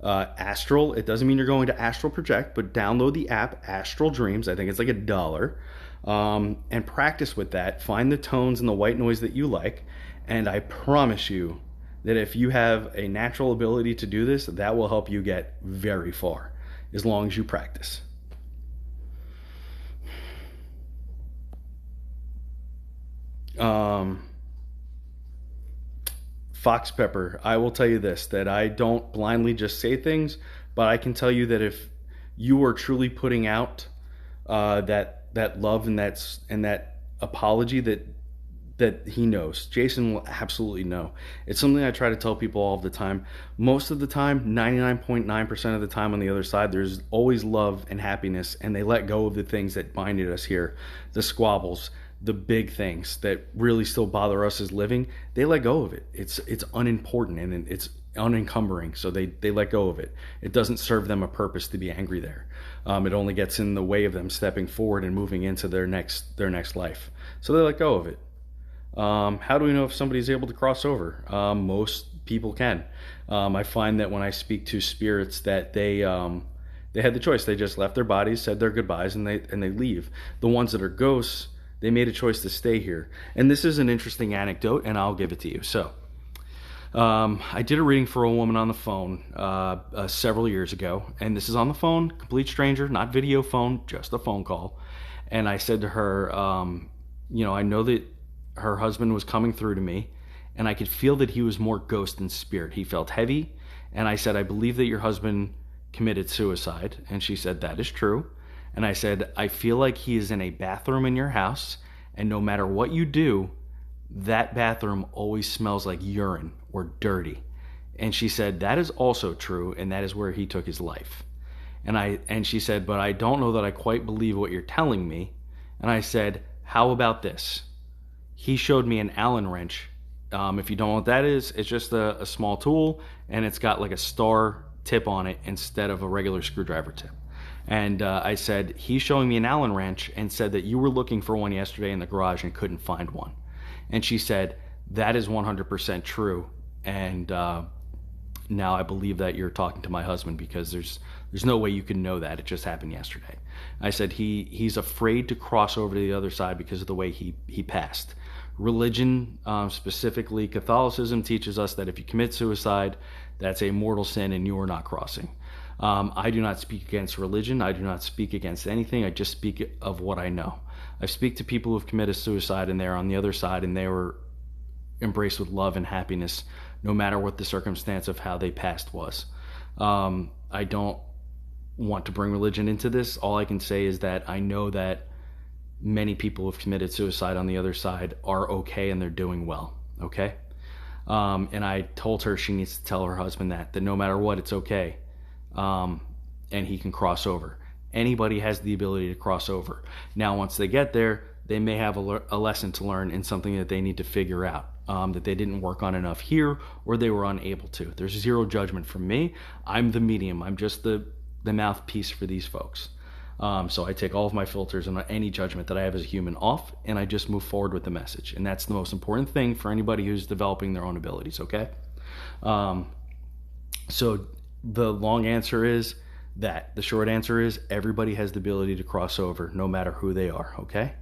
Astral, it doesn't mean you're going to astral project, but download the app Astral Dreams. I think it's like $1. And practice with that. Find the tones and the white noise that you like. And I promise you that if you have a natural ability to do this, that will help you get very far as long as you practice. Fox Pepper, I will tell you this, that I don't blindly just say things, but I can tell you that if you are truly putting out that love and that apology that he knows. Jason will absolutely know. It's something I try to tell people all the time. Most of the time, 99.9% of the time on the other side, there's always love and happiness, and they let go of the things that binded us here, the squabbles, the big things that really still bother us as living. They let go of it. It's unimportant, and unencumbering, so they let go of it. It doesn't serve them a purpose to be angry there. It only gets in the way of them stepping forward and moving into their next life. So they let go of it. How do we know if somebody's able to cross over? Most people can. I find that when I speak to spirits that they had the choice. They just left their bodies, said their goodbyes, and they leave. The ones that are ghosts, they made a choice to stay here. And this is an interesting anecdote, and I'll give it to you. So, I did a reading for a woman on the phone several years ago, and this is on the phone, complete stranger, not video phone, just a phone call. And I said to her, I know that her husband was coming through to me, and I could feel that he was more ghost than spirit. He felt heavy, and I said, I believe that your husband committed suicide. And she said, that is true. And I said, I feel like he is in a bathroom in your house, and no matter what you do, that bathroom always smells like urine or dirty. And she said, that is also true, and that is where he took his life. And she said, but I don't know that I quite believe what you're telling me. And I said, how about this? He showed me an Allen wrench. If you don't know what that is, it's just a small tool, and it's got like a star tip on it instead of a regular screwdriver tip. And I said, he's showing me an Allen wrench and said that you were looking for one yesterday in the garage and couldn't find one. And she said, that is 100% true. And now I believe that you're talking to my husband, because there's no way you can know that. It just happened yesterday. I said, he's afraid to cross over to the other side because of the way he passed. Religion, specifically Catholicism, teaches us that if you commit suicide, that's a mortal sin and you are not crossing. I do not speak against religion. I do not speak against anything. I just speak of what I know. I speak to people who've committed suicide and they're on the other side and they were embraced with love and happiness, no matter what the circumstance of how they passed was. I don't want to bring religion into this. All I can say is that I know that many people who've committed suicide on the other side are okay and they're doing well. Okay? And I told her she needs to tell her husband that no matter what, it's okay. And he can cross over. Anybody has the ability to cross over. Now, once they get there, they may have a lesson to learn and something that they need to figure out, that they didn't work on enough here, or they were unable to. There's zero judgment from me. I'm the medium. I'm just the mouthpiece for these folks. So I take all of my filters and any judgment that I have as a human off, and I just move forward with the message. And that's the most important thing for anybody who's developing their own abilities, okay? So the long answer is that. The short answer is everybody has the ability to cross over, no matter who they are, okay?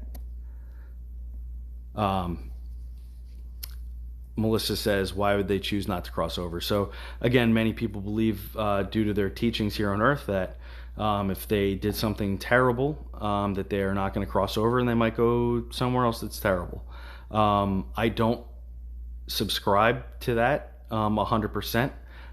Melissa says, why would they choose not to cross over? So again, many people believe due to their teachings here on earth that if they did something terrible, that they are not going to cross over and they might go somewhere else that's terrible. I don't subscribe to that 100%,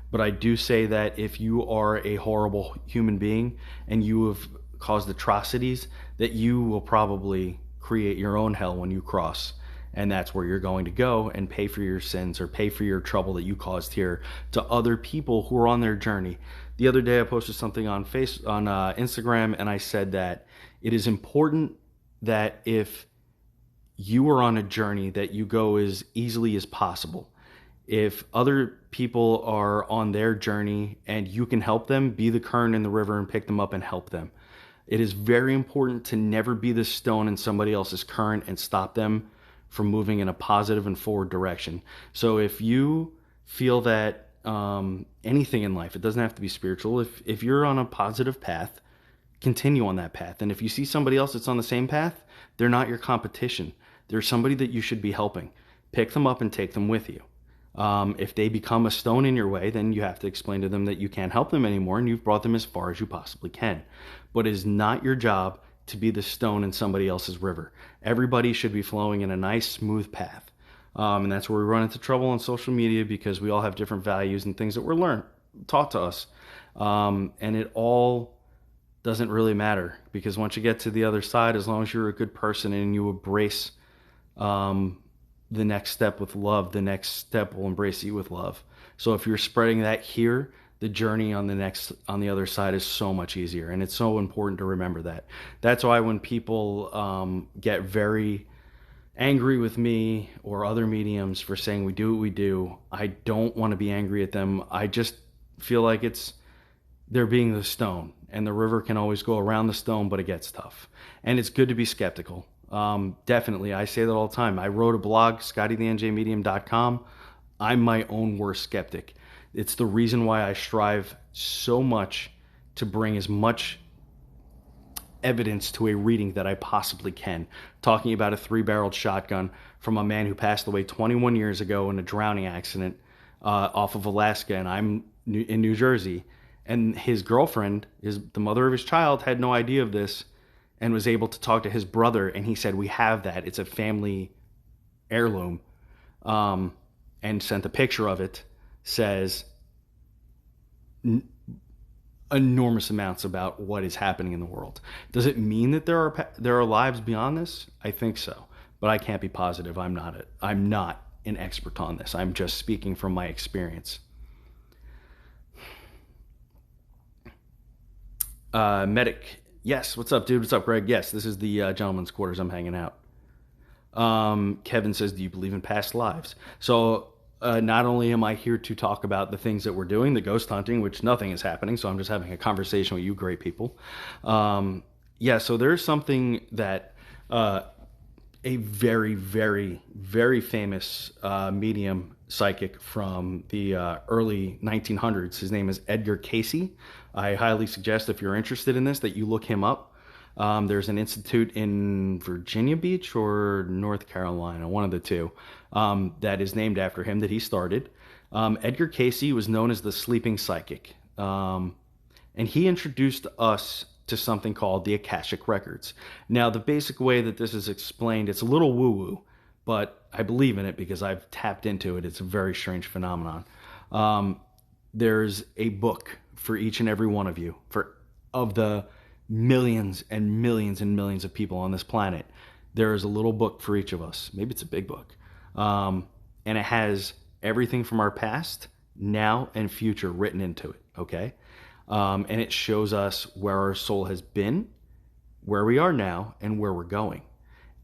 but I do say that if you are a horrible human being and you have caused atrocities, that you will probably create your own hell when you cross. And that's where you're going to go and pay for your sins or pay for your trouble that you caused here to other people who are on their journey. The other day I posted something on Instagram, and I said that it is important that if you are on a journey that you go as easily as possible. If other people are on their journey and you can help them, be the current in the river and pick them up and help them. It is very important to never be the stone in somebody else's current and stop them from moving in a positive and forward direction. So if you feel that anything in life, it doesn't have to be spiritual, if you're on a positive path, continue on that path. And if you see somebody else that's on the same path, they're not your competition. They're somebody that you should be helping. Pick them up and take them with you. If they become a stone in your way, then you have to explain to them that you can't help them anymore and you've brought them as far as you possibly can. But it is not your job to be the stone in somebody else's river. Everybody should be flowing in a nice, smooth path. And that's where we run into trouble on social media, because we all have different values and things that were taught to us. And it all doesn't really matter, because once you get to the other side, as long as you're a good person and you embrace the next step with love, the next step will embrace you with love. So if you're spreading that here, the journey on the other side is so much easier. And it's so important to remember that. That's why when people get very angry with me or other mediums for saying we do what we do. I don't want to be angry at them. I just feel like they're being the stone, and the river can always go around the stone, but it gets tough. And it's good to be skeptical. Definitely. I say that all the time. I wrote a blog, ScottyTheNJMedium.com. I'm my own worst skeptic. It's the reason why I strive so much to bring as much evidence to a reading that I possibly can. Talking about a 3-barreled shotgun from a man who passed away 21 years ago in a drowning accident off of Alaska, and I'm in New Jersey. And his girlfriend, the mother of his child, had no idea of this and was able to talk to his brother, and he said, we have that. It's a family heirloom. And sent a picture of it, says enormous amounts about what is happening in the world. Does it mean that there are lives beyond this? I think so, but I can't be positive. I'm not an expert on this. I'm just speaking from my experience. Medic, yes. What's up, dude? What's up, Greg? Yes, this is the gentleman's quarters. I'm hanging out. Kevin says, do you believe in past lives? So not only am I here to talk about the things that we're doing, the ghost hunting, which nothing is happening, so I'm just having a conversation with you great people. So there's something that a very, very, very famous medium psychic from the early 1900s, his name is Edgar Cayce. I highly suggest, if you're interested in this, that you look him up. There's an institute in Virginia Beach or North Carolina, one of the two, that is named after him, that he started. Edgar Cayce was known as the sleeping psychic. And he introduced us to something called the Akashic Records. Now, the basic way that this is explained, it's a little woo-woo, but I believe in it because I've tapped into it. It's a very strange phenomenon. There's a book for each and every one of you, of the millions and millions and millions of people on this planet. There is a little book for each of us. Maybe it's a big book. And it has everything from our past, now, and future written into it, okay? And it shows us where our soul has been, where we are now, and where we're going.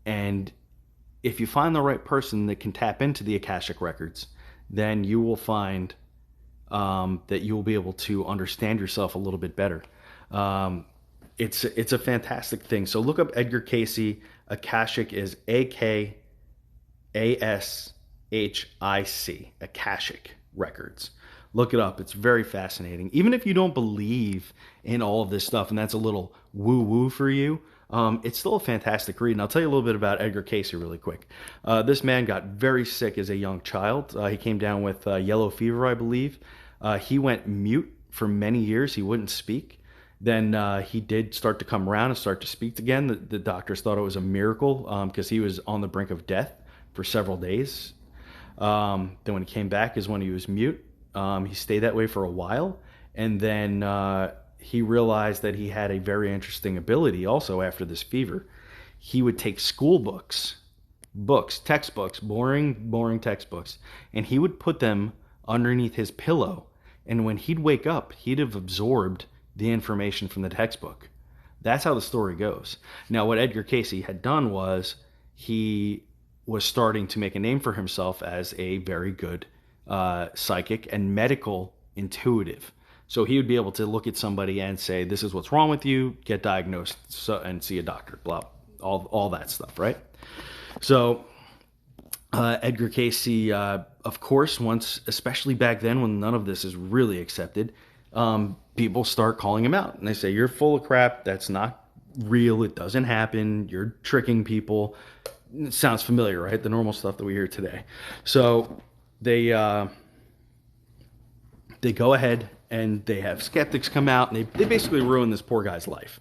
And if you find the right person that can tap into the Akashic Records, then you will find that you will be able to understand yourself a little bit better. It's a fantastic thing. So look up Edgar Cayce. Akashic is AKASHIC. Akashic Records. Look it up. It's very fascinating. Even if you don't believe in all of this stuff, and that's a little woo-woo for you, it's still a fantastic read. And I'll tell you a little bit about Edgar Cayce really quick. This man got very sick as a young child. He came down with yellow fever, I believe. He went mute for many years. He wouldn't speak. Then he did start to come around and start to speak again. The doctors thought it was a miracle because he was on the brink of death for several days. Then when he came back is when he was mute. He stayed that way for a while. And then he realized that he had a very interesting ability also after this fever. He would take school textbooks, boring textbooks, and he would put them underneath his pillow. And when he'd wake up, he'd have absorbed the information from the textbook. That's how the story goes. Now, what Edgar Cayce had done was he was starting to make a name for himself as a very good psychic and medical intuitive. So he would be able to look at somebody and say, this is what's wrong with you, get diagnosed and see a doctor, blah, all that stuff, right? So Edgar Cayce, of course, once, especially back then when none of this is really accepted, people start calling him out. And they say, you're full of crap. That's not real. It doesn't happen. You're tricking people. It sounds familiar, right? The normal stuff that we hear today. So they go ahead and they have skeptics come out, and they basically ruin this poor guy's life.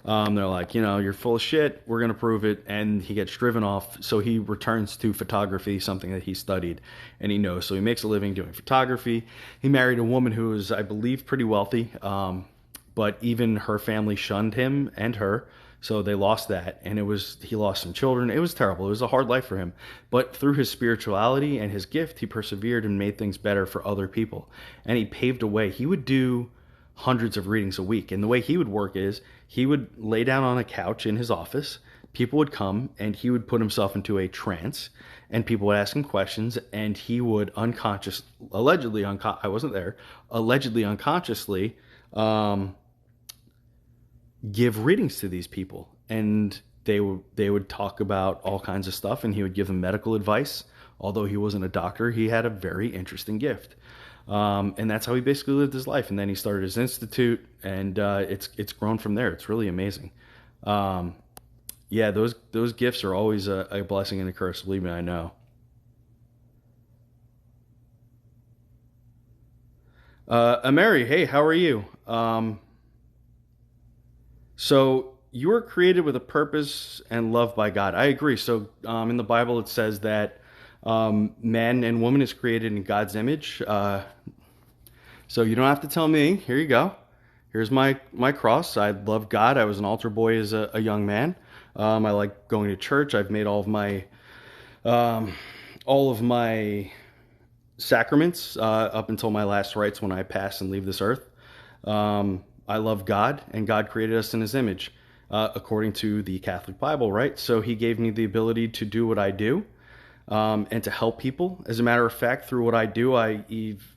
They're like, you're full of shit. We're going to prove it. And he gets driven off. So he returns to photography, something that he studied and he knows. So he makes a living doing photography. He married a woman who was, I believe, pretty wealthy. But even her family shunned him and her. So they lost that. And he lost some children. It was terrible. It was a hard life for him. But through his spirituality and his gift, he persevered and made things better for other people. And he paved a way. He would do hundreds of readings a week. And the way he would work is he would lay down on a couch in his office, people would come and he would put himself into a trance, and people would ask him questions, and he would allegedly I wasn't there, allegedly unconsciously give readings to these people, and they would talk about all kinds of stuff, and he would give them medical advice. Although he wasn't a doctor, he had a very interesting gift, and that's how he basically lived his life. And then he started his institute, and it's grown from there. It's really amazing. Yeah, those gifts are always a blessing and a curse. Believe me, I know. Mary, hey, how are you? So you were created with a purpose and loved by God. I agree. So in the Bible, it says that man and woman is created in God's image. So you don't have to tell me. Here you go. Here's my cross. I love God. I was an altar boy as a young man. I like going to church. I've made all of my sacraments up until my last rites when I pass and leave this earth. I love God, and God created us in his image, according to the Catholic Bible, right? So he gave me the ability to do what I do, and to help people. As a matter of fact, through what I do, I've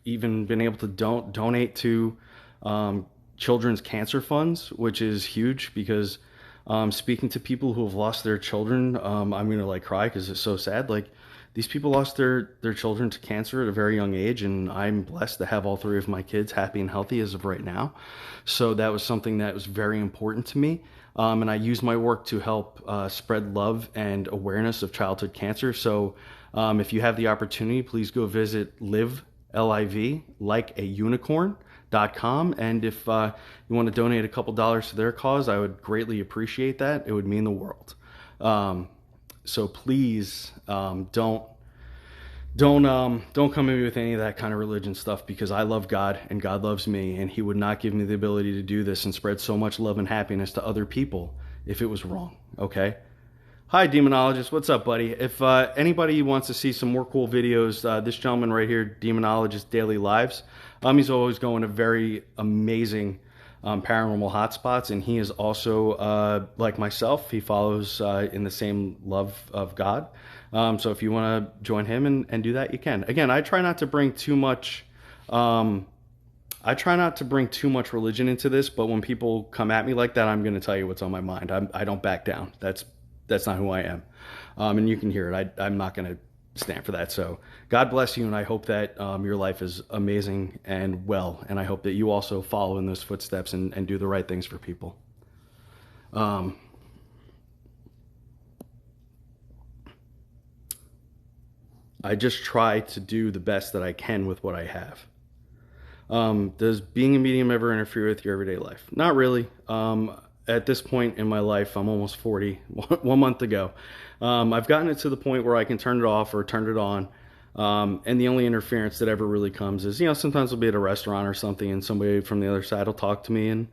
even been able to donate to children's cancer funds, which is huge because speaking to people who have lost their children, I'm going to like cry because it's so sad. Like, these people lost their children to cancer at a very young age, and I'm blessed to have all three of my kids happy and healthy as of right now. So that was something that was very important to me. And I use my work to help spread love and awareness of childhood cancer. So if you have the opportunity, please go visit live, like a unicorn.com. And if you want to donate a couple dollars to their cause, I would greatly appreciate that. It would mean the world. So please don't come at me with any of that kind of religion stuff, because I love God and God loves me, and he would not give me the ability to do this and spread so much love and happiness to other people if it was wrong. Okay. Hi, demonologist. What's up, buddy? If anybody wants to see some more cool videos, this gentleman right here, Demonologist Daily Lives, he's always going to very amazing paranormal hotspots, and he is also like myself. He follows in the same love of God. So if you want to join him and do that, you can. Again, I try not to bring too much. I try not to bring too much religion into this, but when people come at me like that, I'm going to tell you what's on my mind. I don't back down. That's not who I am, and you can hear it. I'm not going to stand for that. So God bless you, and I hope that your life is amazing and well, and I hope that you also follow in those footsteps and do the right things for people. I just try to do the best that I can with what I have. Does being a medium ever interfere with your everyday life? Not really. At this point in my life, I'm almost 40, 1 month ago. I've gotten it to the point where I can turn it off or turn it on. And the only interference that ever really comes is, sometimes I'll be at a restaurant or something and somebody from the other side will talk to me. And,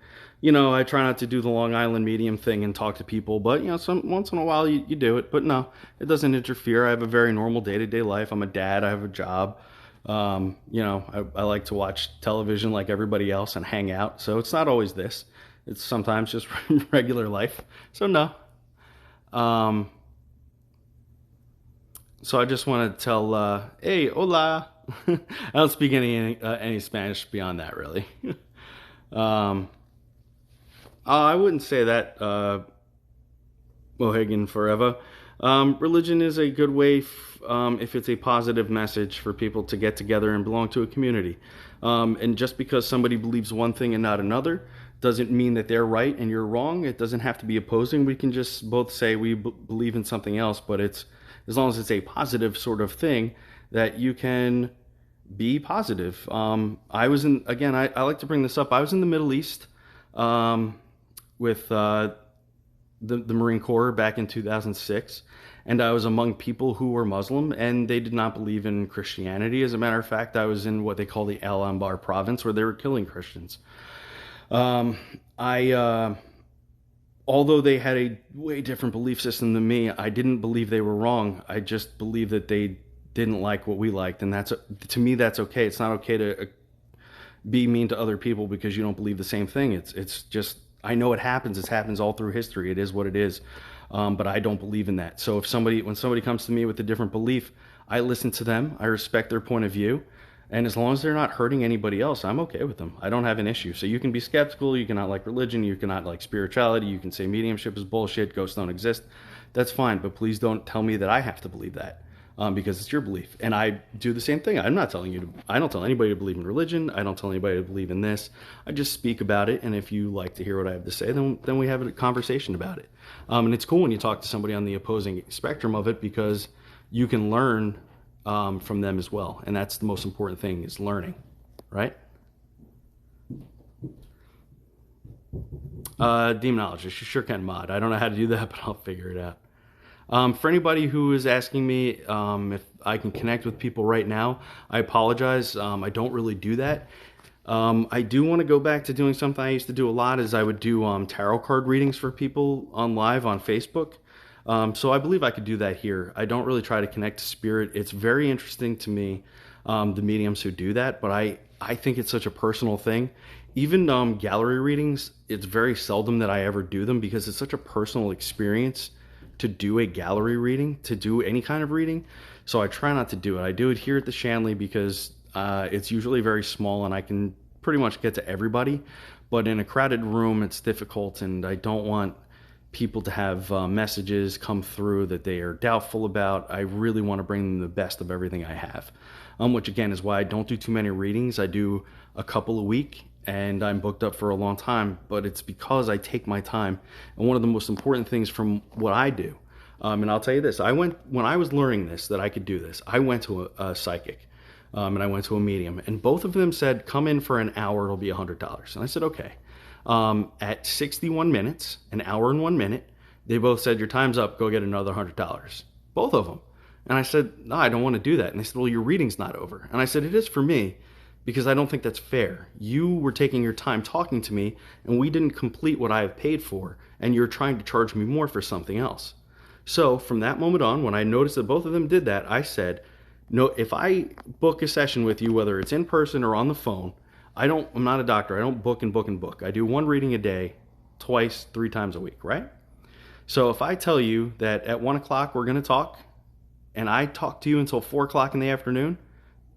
I try not to do the Long Island medium thing and talk to people, but, once in a while you do it. But no, it doesn't interfere. I have a very normal day-to-day life. I'm a dad. I have a job. I like to watch television like everybody else and hang out. So it's not always this. It's sometimes just regular life. So no. So I just want to tell, hey, hola. I don't speak any Spanish beyond that, really. I wouldn't say that, Mohegan forever. Religion is a good way if it's a positive message for people to get together and belong to a community. And just because somebody believes one thing and not another doesn't mean that they're right and you're wrong. It doesn't have to be opposing. We can just both say we believe in something else, but it's as long as it's a positive sort of thing that you can be positive. I like to bring this up. I was in the Middle East with the Marine Corps back in 2006, and I was among people who were Muslim, and they did not believe in Christianity. As a matter of fact, I was in what they call the Al Anbar province, where they were killing Christians. Although they had a way different belief system than me, I didn't believe they were wrong. I just believed that they didn't like what we liked, and to me that's okay. It's not okay to be mean to other people because you don't believe the same thing. It's just, I know it happens. It happens all through history. It is what it is. But I don't believe in that. So when somebody comes to me with a different belief, I listen to them. I respect their point of view. And as long as they're not hurting anybody else, I'm okay with them. I don't have an issue. So you can be skeptical, you cannot like religion, you cannot like spirituality, you can say mediumship is bullshit, ghosts don't exist. That's fine, but please don't tell me that I have to believe that. Because it's your belief. And I do the same thing. I'm not telling you I don't tell anybody to believe in religion. I don't tell anybody to believe in this. I just speak about it. And if you like to hear what I have to say, then we have a conversation about it. And it's cool when you talk to somebody on the opposing spectrum of it, because you can learn from them as well. And that's the most important thing, is learning, right? Demonologist, you sure can mod. I don't know how to do that, but I'll figure it out. For anybody who is asking me if I can connect with people right now, I apologize. I don't really do that. I do want to go back to doing something I used to do a lot, is I would do tarot card readings for people on live on Facebook. So I believe I could do that here. I don't really try to connect to spirit. It's very interesting to me, the mediums who do that, but I think it's such a personal thing. Even gallery readings, it's very seldom that I ever do them, because it's such a personal experience to do a gallery reading, to do any kind of reading. So I try not to do it. I do it here at the Shanley because it's usually very small and I can pretty much get to everybody. But in a crowded room, it's difficult, and I don't want people to have messages come through that they are doubtful about. I really want to bring them the best of everything I have, which again is why I don't do too many readings. I do a couple a week, and I'm booked up for a long time, but it's because I take my time. And one of the most important things from what I do, and I'll tell you this, when I was learning this, that I could do this, I went to a psychic, and I went to a medium, and both of them said, come in for an hour, it'll be $100. And I said, okay. At 61 minutes, an hour and 1 minute, they both said, your time's up, go get another $100. Both of them. And I said, no, I don't want to do that. And they said, well, your reading's not over. And I said, it is for me, because I don't think that's fair. You were taking your time talking to me, and we didn't complete what I have paid for, and you're trying to charge me more for something else. So from that moment on, when I noticed that both of them did that, I said, no, if I book a session with you, whether it's in person or on the phone, I'm not a doctor. I don't book and book and book. I do one reading a day, twice, 3 times a week, right? So if I tell you that at 1 o'clock we're going to talk, and I talk to you until 4 o'clock in the afternoon,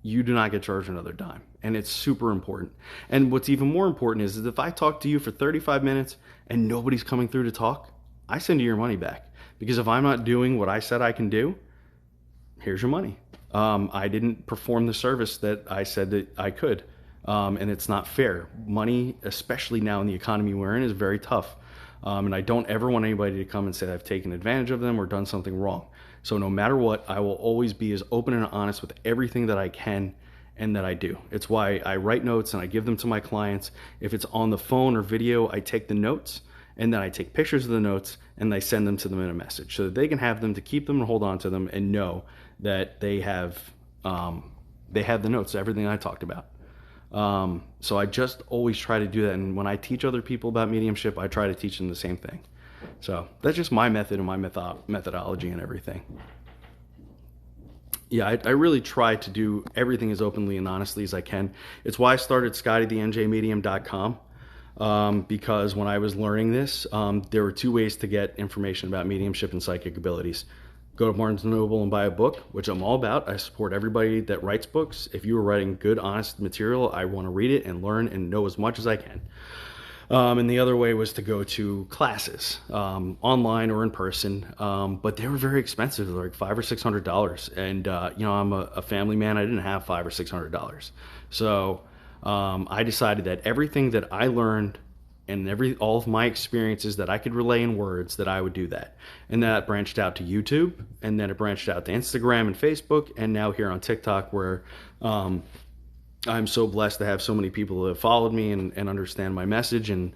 you do not get charged another dime. And it's super important. And what's even more important is if I talk to you for 35 minutes and nobody's coming through to talk, I send you your money back. Because if I'm not doing what I said I can do, here's your money. I didn't perform the service that I said that I could. And it's not fair. Money, especially now in the economy we're in, is very tough. And I don't ever want anybody to come and say I've taken advantage of them or done something wrong. So no matter what, I will always be as open and honest with everything that I can and that I do. It's why I write notes and I give them to my clients. If it's on the phone or video, I take the notes, and then I take pictures of the notes and I send them to them in a message so that they can have them to keep them and hold on to them and know that they have the notes, everything I talked about. So I just always try to do that. And when I teach other people about mediumship, I try to teach them the same thing. So that's just my method and my methodology and everything. Yeah, I really try to do everything as openly and honestly as I can. It's why I started ScottyTheNJMedium.com, because when I was learning this, there were 2 ways to get information about mediumship and psychic abilities. Go to Barnes & Noble and buy a book, which I'm all about. I support everybody that writes books. If you are writing good, honest material, I want to read it and learn and know as much as I can. And the other way was to go to classes, online or in person, but they were very expensive, like $500 or $600. And I'm a family man. I didn't have $500 or $600. So I decided that everything that I learned and all of my experiences that I could relay in words, that I would do that. And that branched out to YouTube, and then it branched out to Instagram and Facebook, and now here on TikTok, where I'm so blessed to have so many people that have followed me and understand my message and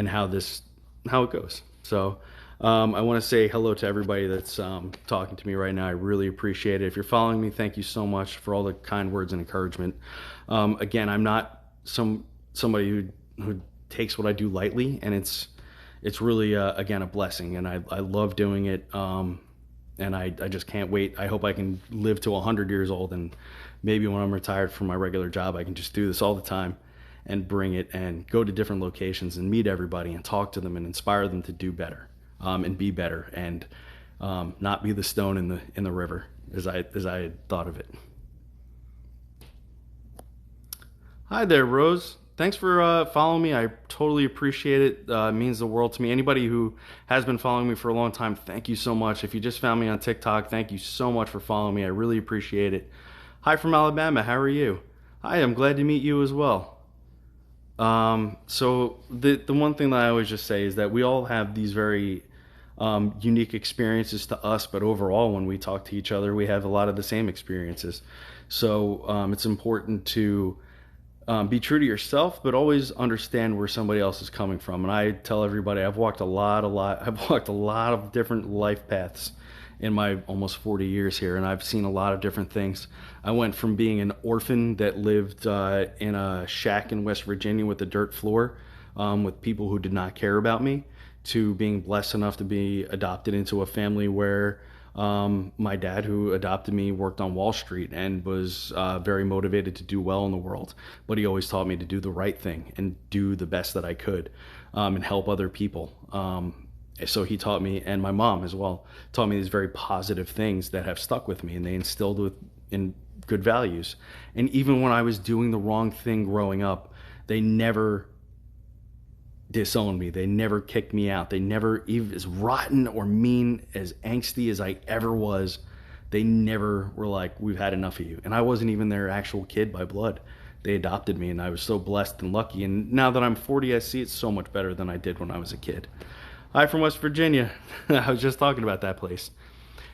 how it goes. So I want to say hello to everybody that's talking to me right now. I really appreciate it. If you're following me, thank you so much for all the kind words and encouragement. Again, I'm not somebody who takes what I do lightly, and it's really again a blessing, and I love doing it, and I just can't wait. I hope I can live to 100 years old, and maybe when I'm retired from my regular job, I can just do this all the time and bring it and go to different locations and meet everybody and talk to them and inspire them to do better. and be better, and not be the stone in the river as I had thought of it. Hi there, Rose. Thanks for following me. I totally appreciate it. It means the world to me. Anybody who has been following me for a long time, thank you so much. If you just found me on TikTok, thank you so much for following me. I really appreciate it. Hi from Alabama. How are you? Hi, I'm glad to meet you as well. So the one thing that I always just say is that we all have these very unique experiences to us, but overall, when we talk to each other, we have a lot of the same experiences. So it's important to be true to yourself, but always understand where somebody else is coming from. And I tell everybody, I've walked a lot. I've walked a lot of different life paths in my almost 40 years here, and I've seen a lot of different things. I went from being an orphan that lived in a shack in West Virginia with a dirt floor, with people who did not care about me, to being blessed enough to be adopted into a family where my dad, who adopted me, worked on Wall Street and was very motivated to do well in the world. But he always taught me to do the right thing and do the best that I could, and help other people. So he taught me, and my mom as well, taught me these very positive things that have stuck with me, and they instilled in good values. And even when I was doing the wrong thing growing up, they never disowned me. They never kicked me out. They never, even as rotten or mean, as angsty as I ever was, they never were like, we've had enough of you. And I wasn't even their actual kid by blood. They adopted me, and I was so blessed and lucky. And now that I'm 40, I see it so much better than I did when I was a kid. Hi from West Virginia. I was just talking about that place.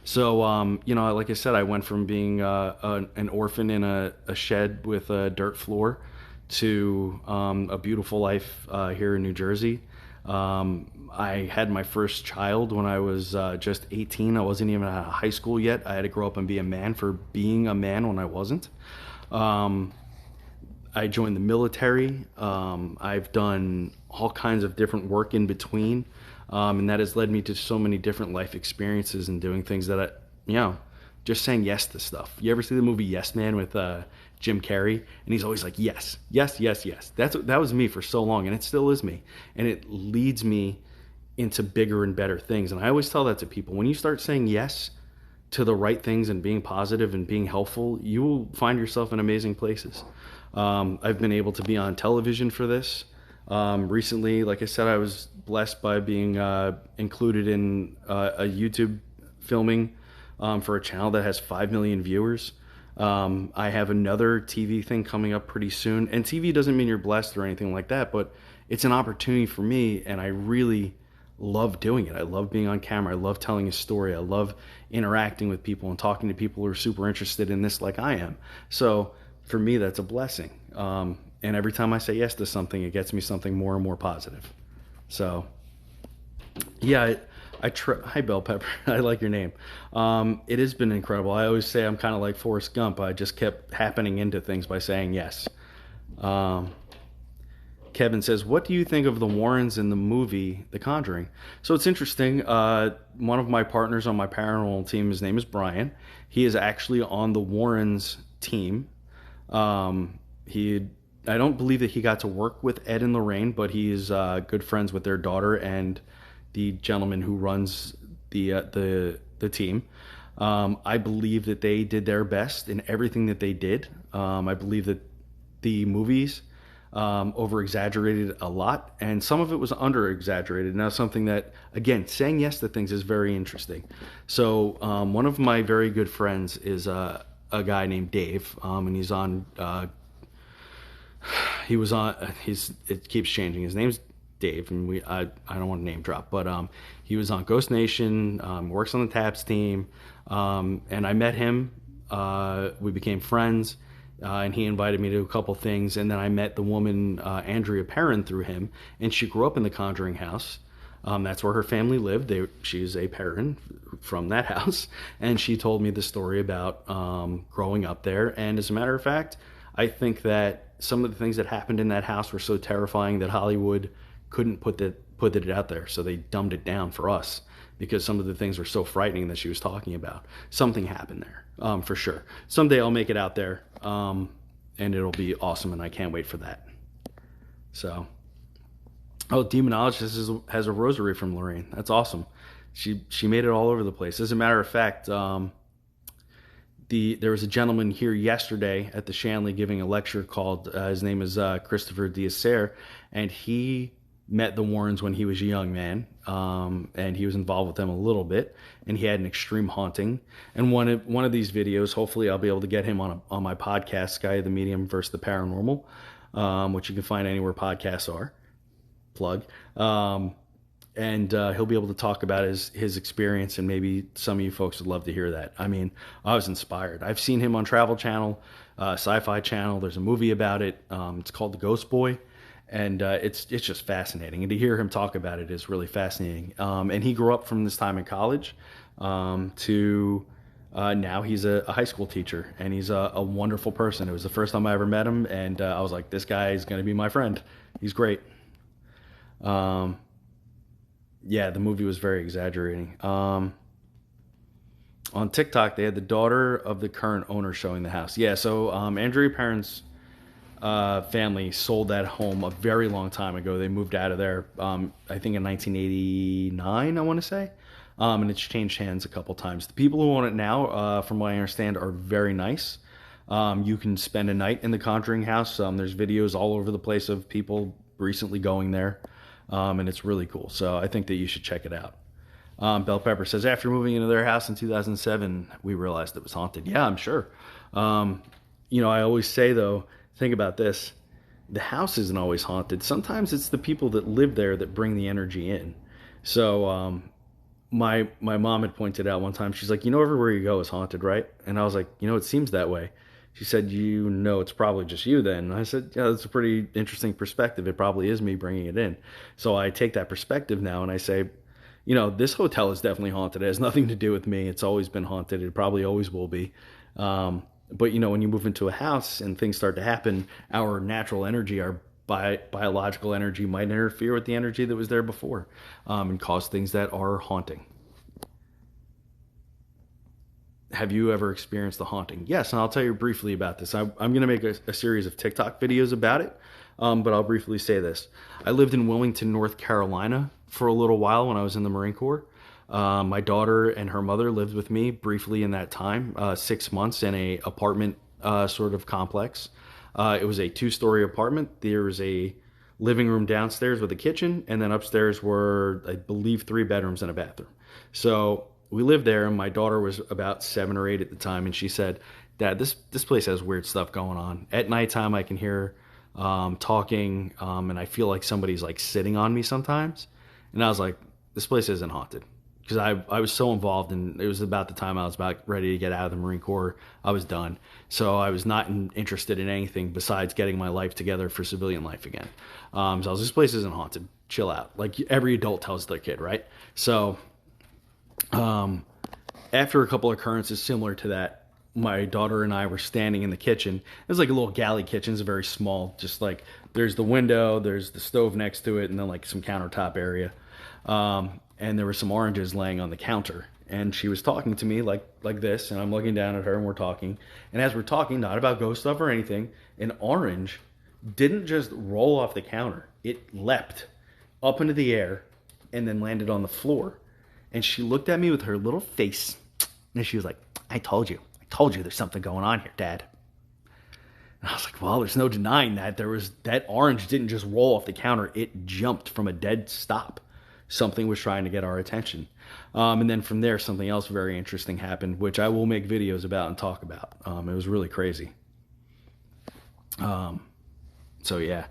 So, like I said, I went from being an orphan in a shed with a dirt floor to a beautiful life here in New Jersey. I had my first child when I was just 18. I wasn't even out of high school yet. I had to grow up and be a man for being a man when I wasn't. I joined the military. I've done all kinds of different work in between. And that has led me to so many different life experiences and doing things that just saying yes to stuff. You ever see the movie Yes Man with Jim Carrey? And he's always like, yes, yes, yes, yes. That was me for so long, and it still is me. And it leads me into bigger and better things. And I always tell that to people. When you start saying yes to the right things and being positive and being helpful, you will find yourself in amazing places. I've been able to be on television for this. Recently, like I said, I was blessed by being included in a YouTube filming for a channel that has 5 million viewers. I have another TV thing coming up pretty soon. And TV doesn't mean you're blessed or anything like that, but it's an opportunity for me, and I really love doing it. I love being on camera. I love telling a story. I love interacting with people and talking to people who are super interested in this like I am. So for me, that's a blessing. And every time I say yes to something, it gets me something more and more positive. So, yeah, hi, Bell Pepper. I like your name. It has been incredible. I always say I'm kind of like Forrest Gump. I just kept happening into things by saying yes. Kevin says, what do you think of the Warrens in the movie The Conjuring? So it's interesting. One of my partners on my paranormal team, his name is Brian. He is actually on the Warrens team. I don't believe that he got to work with Ed and Lorraine, but he is good friends with their daughter and the gentleman who runs the team. I believe that they did their best in everything that they did. I believe that the movies over-exaggerated a lot, and some of it was under-exaggerated. Now, something that, again, saying yes to things is very interesting. So one of my very good friends is a guy named Dave, and he's on... it keeps changing. His name's Dave, and I don't want to name drop, but he was on Ghost Nation, works on the Taps team, and I met him. We became friends, and he invited me to a couple things, and then I met the woman Andrea Perrin through him, and she grew up in the Conjuring house. That's where her family lived. She's a Perrin from that house, and she told me the story about growing up there. And as a matter of fact, I think that some of the things that happened in that house were so terrifying that Hollywood couldn't put it out there, so they dumbed it down for us because some of the things were so frightening that she was talking about. Something happened there, for sure. Someday I'll make it out there, and it'll be awesome, and I can't wait for that. So, Oh, demonologist has a rosary from Lorraine. That's awesome. She made it all over the place. As a matter of fact, there was a gentleman here yesterday at the Shanley giving a lecture called his name is Christopher Diacer, and he met the Warrens when he was a young man, and he was involved with them a little bit, and he had an extreme haunting. And one of these videos, hopefully, I'll be able to get him on my podcast, Scotty the Medium versus the Paranormal, which you can find anywhere podcasts are. Plug. And he'll be able to talk about his experience, and maybe some of you folks would love to hear that. I mean, I was inspired. I've seen him on Travel Channel, Sci-Fi Channel. There's a movie about it. It's called The Ghost Boy, and it's just fascinating. And to hear him talk about it is really fascinating. And he grew up from this time in college to now he's a high school teacher, and he's a wonderful person. It was the first time I ever met him, and I was like, this guy is going to be my friend. He's great. Yeah, the movie was very exaggerating. On TikTok, they had the daughter of the current owner showing the house. Yeah, so Andrea Perron's family sold that home a very long time ago. They moved out of there, I think in 1989, I want to say. And it's changed hands a couple times. The people who own it now, from what I understand, are very nice. You can spend a night in the Conjuring house. There's videos all over the place of people recently going there. And it's really cool. So I think that you should check it out. Bell Pepper says, after moving into their house in 2007, we realized it was haunted. Yeah, I'm sure. I always say, though, think about this. The house isn't always haunted. Sometimes it's the people that live there that bring the energy in. So my mom had pointed out one time, she's like, everywhere you go is haunted, right? And I was like, it seems that way. She said, it's probably just you then. And I said, yeah, that's a pretty interesting perspective. It probably is me bringing it in. So I take that perspective now and I say, this hotel is definitely haunted. It has nothing to do with me. It's always been haunted. It probably always will be. But, when you move into a house and things start to happen, our natural energy, our biological energy might interfere with the energy that was there before, and cause things that are haunting. Have you ever experienced the haunting? Yes, and I'll tell you briefly about this. I'm going to make a series of TikTok videos about it, but I'll briefly say this. I lived in Wilmington, North Carolina for a little while when I was in the Marine Corps. My daughter and her mother lived with me briefly in that time, 6 months in a apartment sort of complex. It was a 2-story apartment. There was a living room downstairs with a kitchen, and then upstairs were, I believe, 3 bedrooms and a bathroom. So we lived there, and my daughter was about 7 or 8 at the time, and she said, Dad, this place has weird stuff going on. At nighttime, I can hear talking, and I feel like somebody's like sitting on me sometimes. And I was like, this place isn't haunted. Because I was so involved, and it was about the time I was about ready to get out of the Marine Corps. I was done. So I was not interested in anything besides getting my life together for civilian life again. So I was, this place isn't haunted. Chill out. Like every adult tells their kid, right? So after a couple of occurrences similar to that, my daughter and I were standing in the kitchen. It was like a little galley kitchen. It's very small. Just like there's the window, there's the stove next to it, and then like some countertop area. And there were some oranges laying on the counter. And she was talking to me like this, and I'm looking down at her, and we're talking. And as we're talking, not about ghost stuff or anything, an orange didn't just roll off the counter. It leapt up into the air and then landed on the floor. And she looked at me with her little face, and she was like, I told you there's something going on here, Dad. And I was like, well, there's no denying that. That orange didn't just roll off the counter. It jumped from a dead stop. Something was trying to get our attention. And then from there, something else very interesting happened, which I will make videos about and talk about. It was really crazy. So yeah,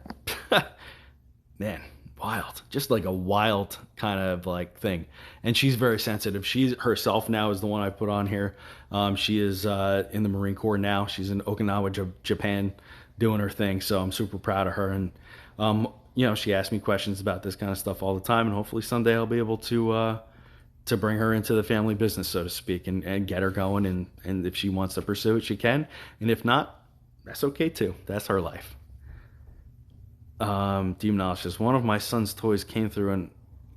man, wild, just like a wild kind of like thing. And she's very sensitive. She herself now is the one I put on here. She is in the Marine Corps now. She's in Okinawa, Japan, doing her thing. So I'm super proud of her. And she asks me questions about this kind of stuff all the time, and hopefully someday I'll be able to bring her into the family business, so to speak, and get her going. And if she wants to pursue it, she can. And if not, that's okay too. That's her life. Demonologist, one of my son's toys came through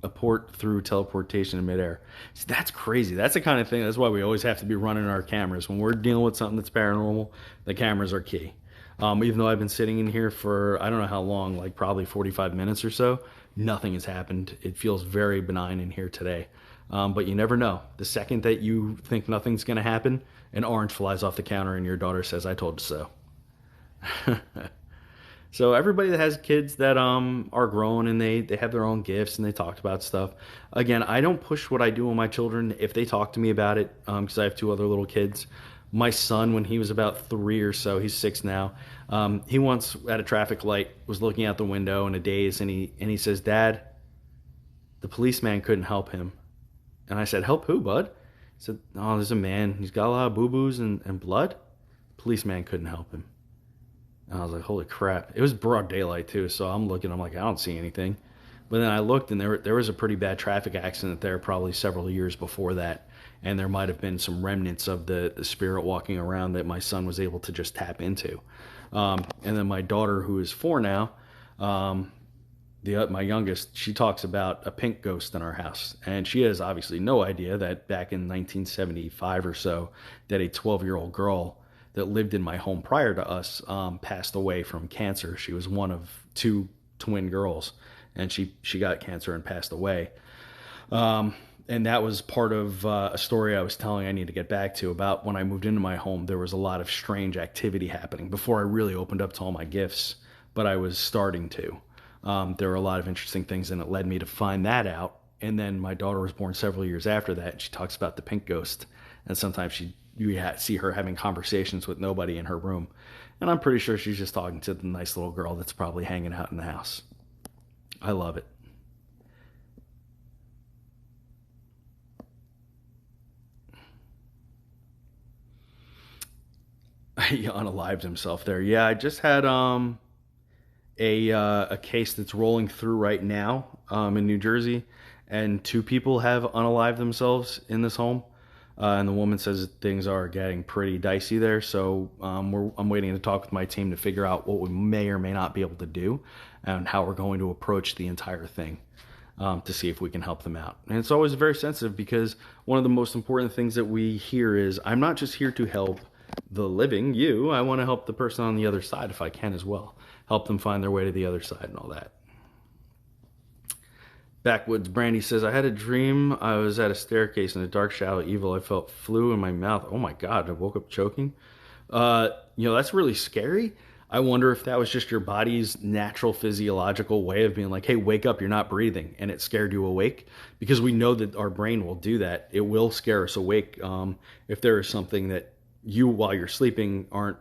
a port through teleportation in midair. See, that's crazy. That's the kind of thing. That's why we always have to be running our cameras. When we're dealing with something that's paranormal, the cameras are key. Even though I've been sitting in here for, I don't know how long, like probably 45 minutes or so, nothing has happened. It feels very benign in here today. But you never know. The second that you think nothing's going to happen, an orange flies off the counter and your daughter says, "I told you so." So everybody that has kids that are grown and they have their own gifts and they talked about stuff. Again, I don't push what I do on my children if they talk to me about it, because I have two other little kids. My son, when he was about 3 or so, he's 6 now. He once at a traffic light was looking out the window in a daze, and he says, "Dad, the policeman couldn't help him." And I said, "Help who, bud?" He said, "Oh, there's a man. He's got a lot of boo-boos and blood. Policeman couldn't help him." And I was like, holy crap. It was broad daylight too, so I'm looking, I'm like, I don't see anything. But then I looked, and there was a pretty bad traffic accident there probably several years before that. And there might have been some remnants of the spirit walking around that my son was able to just tap into. And then my daughter, who is 4 now, my youngest, she talks about a pink ghost in our house. And she has obviously no idea that back in 1975 or so, that a 12-year-old girl that lived in my home prior to us passed away from cancer. She was one of 2 twin girls, and she got cancer and passed away. And that was part of a story I was telling I need to get back to about when I moved into my home. There was a lot of strange activity happening before I really opened up to all my gifts, but I was starting to. There were a lot of interesting things, and it led me to find that out. And then my daughter was born several years after that, and she talks about the pink ghost. And sometimes you see her having conversations with nobody in her room. And I'm pretty sure she's just talking to the nice little girl that's probably hanging out in the house. I love it. He unalived himself there. Yeah, I just had a case that's rolling through right now in New Jersey, and 2 people have unalived themselves in this home. And the woman says things are getting pretty dicey there. So I'm waiting to talk with my team to figure out what we may or may not be able to do and how we're going to approach the entire thing to see if we can help them out. And it's always very sensitive, because one of the most important things that we hear is, I'm not just here to help the living, you. I want to help the person on the other side if I can as well. Help them find their way to the other side and all that. Backwoods Brandy says, I had a dream. I was at a staircase in a dark, shallow evil. I felt flu in my mouth. Oh my God, I woke up choking. That's really scary. I wonder if that was just your body's natural physiological way of being like, hey, wake up, you're not breathing. And it scared you awake, because we know that our brain will do that. It will scare us awake. If there is something that you, while you're sleeping, aren't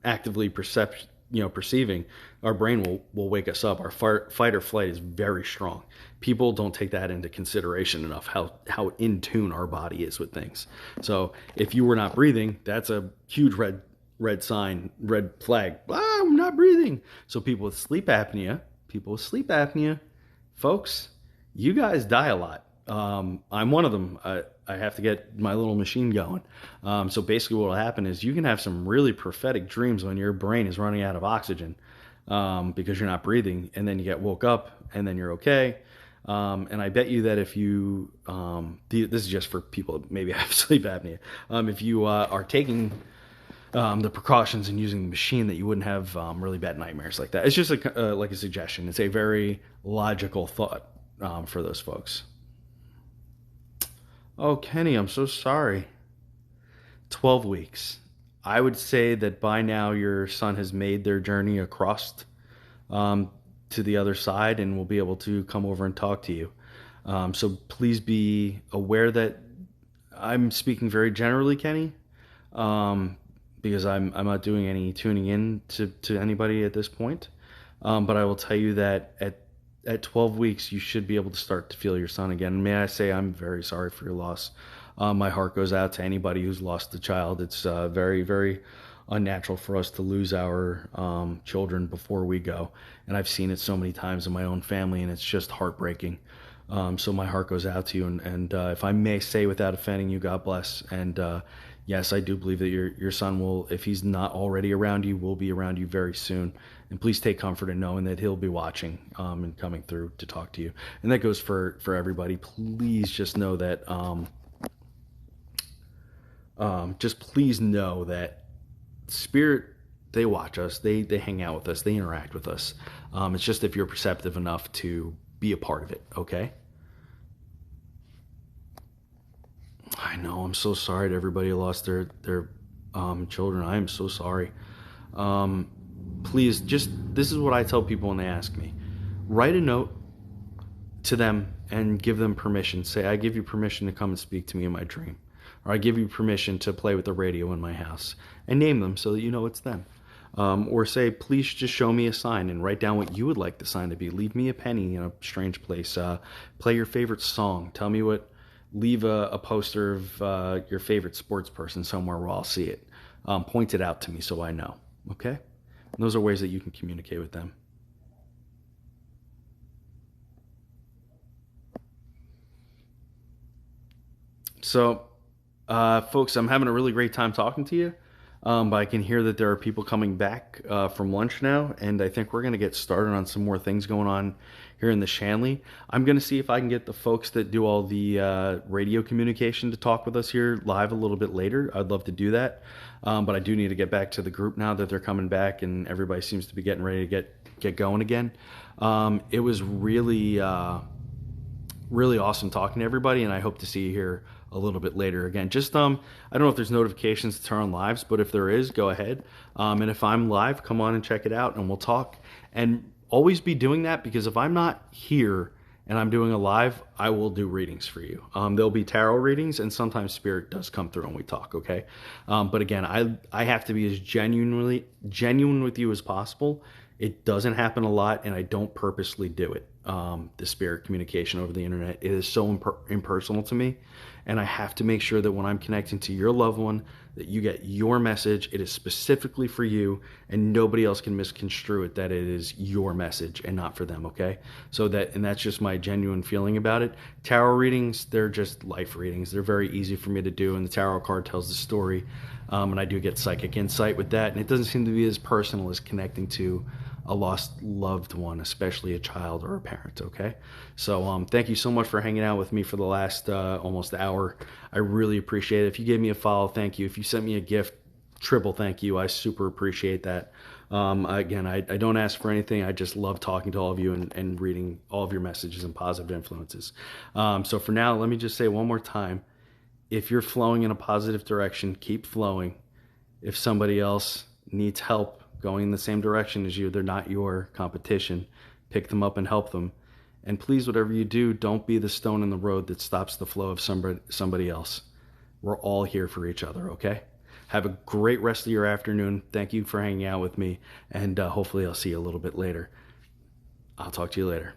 actively perceiving, our brain will wake us up. Our fight or flight is very strong. People don't take that into consideration enough, how in tune our body is with things. So if you were not breathing, that's a huge red sign, red flag. I'm not breathing. So people with sleep apnea, folks, you guys die a lot. I'm one of them. I have to get my little machine going. So basically what will happen is you can have some really prophetic dreams when your brain is running out of oxygen because you're not breathing, and then you get woke up and then you're okay. And I bet you that if you, this is just for people that maybe have sleep apnea, if you are taking the precautions and using the machine, that you wouldn't have really bad nightmares like that. It's just like a suggestion. It's a very logical thought for those folks. Oh, Kenny, I'm so sorry. 12 weeks. I would say that by now your son has made their journey across to the other side and will be able to come over and talk to you. So please be aware that I'm speaking very generally, Kenny, because I'm not doing any tuning in to anybody at this point. But I will tell you that at 12 weeks, you should be able to start to feel your son again. May I say, I'm very sorry for your loss. My heart goes out to anybody who's lost a child. It's very, very unnatural for us to lose our children before we go. And I've seen it so many times in my own family, and it's just heartbreaking. So my heart goes out to you. And if I may say, without offending you, God bless. And yes, I do believe that your son will, if he's not already around you, will be around you very soon. And please take comfort in knowing that he'll be watching and coming through to talk to you. And that goes for everybody. Please just know that, just please know that Spirit, they watch us, they hang out with us, they interact with us. It's just if you're perceptive enough to be a part of it, okay? I know, I'm so sorry to everybody who lost their children. I am so sorry. Please, this is what I tell people when they ask me. Write a note to them and give them permission. Say, I give you permission to come and speak to me in my dream. Or I give you permission to play with the radio in my house. And name them so that you know it's them. Or say, please just show me a sign and write down what you would like the sign to be. Leave me a penny in a strange place. Play your favorite song. Tell me what. Leave a poster of your favorite sports person somewhere where I'll see it. Point it out to me so I know. Okay? And those are ways that you can communicate with them. So, folks, I'm having a really great time talking to you. But I can hear that there are people coming back from lunch now, and I think we're going to get started on some more things going on here in the Shanley. I'm going to see if I can get the folks that do all the radio communication to talk with us here live a little bit later. I'd love to do that, but I do need to get back to the group now that they're coming back, and everybody seems to be getting ready to get going again. It was really awesome talking to everybody, and I hope to see you here a little bit later. Again, just I don't know if there's notifications to turn on lives, but if there is, go ahead. And if I'm live, come on and check it out and we'll talk. And always be doing that, because if I'm not here and I'm doing a live, I will do readings for you. There'll be tarot readings, and sometimes spirit does come through and we talk, okay? But again, I have to be as genuine with you as possible. It doesn't happen a lot, and I don't purposely do it. The spirit communication over the internet, it is so impersonal to me, and I have to make sure that when I'm connecting to your loved one, that you get your message. It is specifically for you, and nobody else can misconstrue it that it is your message and not for them, okay? And that's just my genuine feeling about it. Tarot readings, they're just life readings. They're very easy for me to do, and the tarot card tells the story, and I do get psychic insight with that, and it doesn't seem to be as personal as connecting to a lost loved one, especially a child or a parent, okay? So thank you so much for hanging out with me for the last almost hour. I really appreciate it. If you gave me a follow, thank you. If you sent me a gift, triple thank you. I super appreciate that. Again, I don't ask for anything. I just love talking to all of you and reading all of your messages and positive influences. So for now, let me just say one more time. If you're flowing in a positive direction, keep flowing. If somebody else needs help going in the same direction as you, they're not your competition. Pick them up and help them. And please, whatever you do, don't be the stone in the road that stops the flow of somebody else. We're all here for each other, okay? Have a great rest of your afternoon. Thank you for hanging out with me, and hopefully I'll see you a little bit later. I'll talk to you later.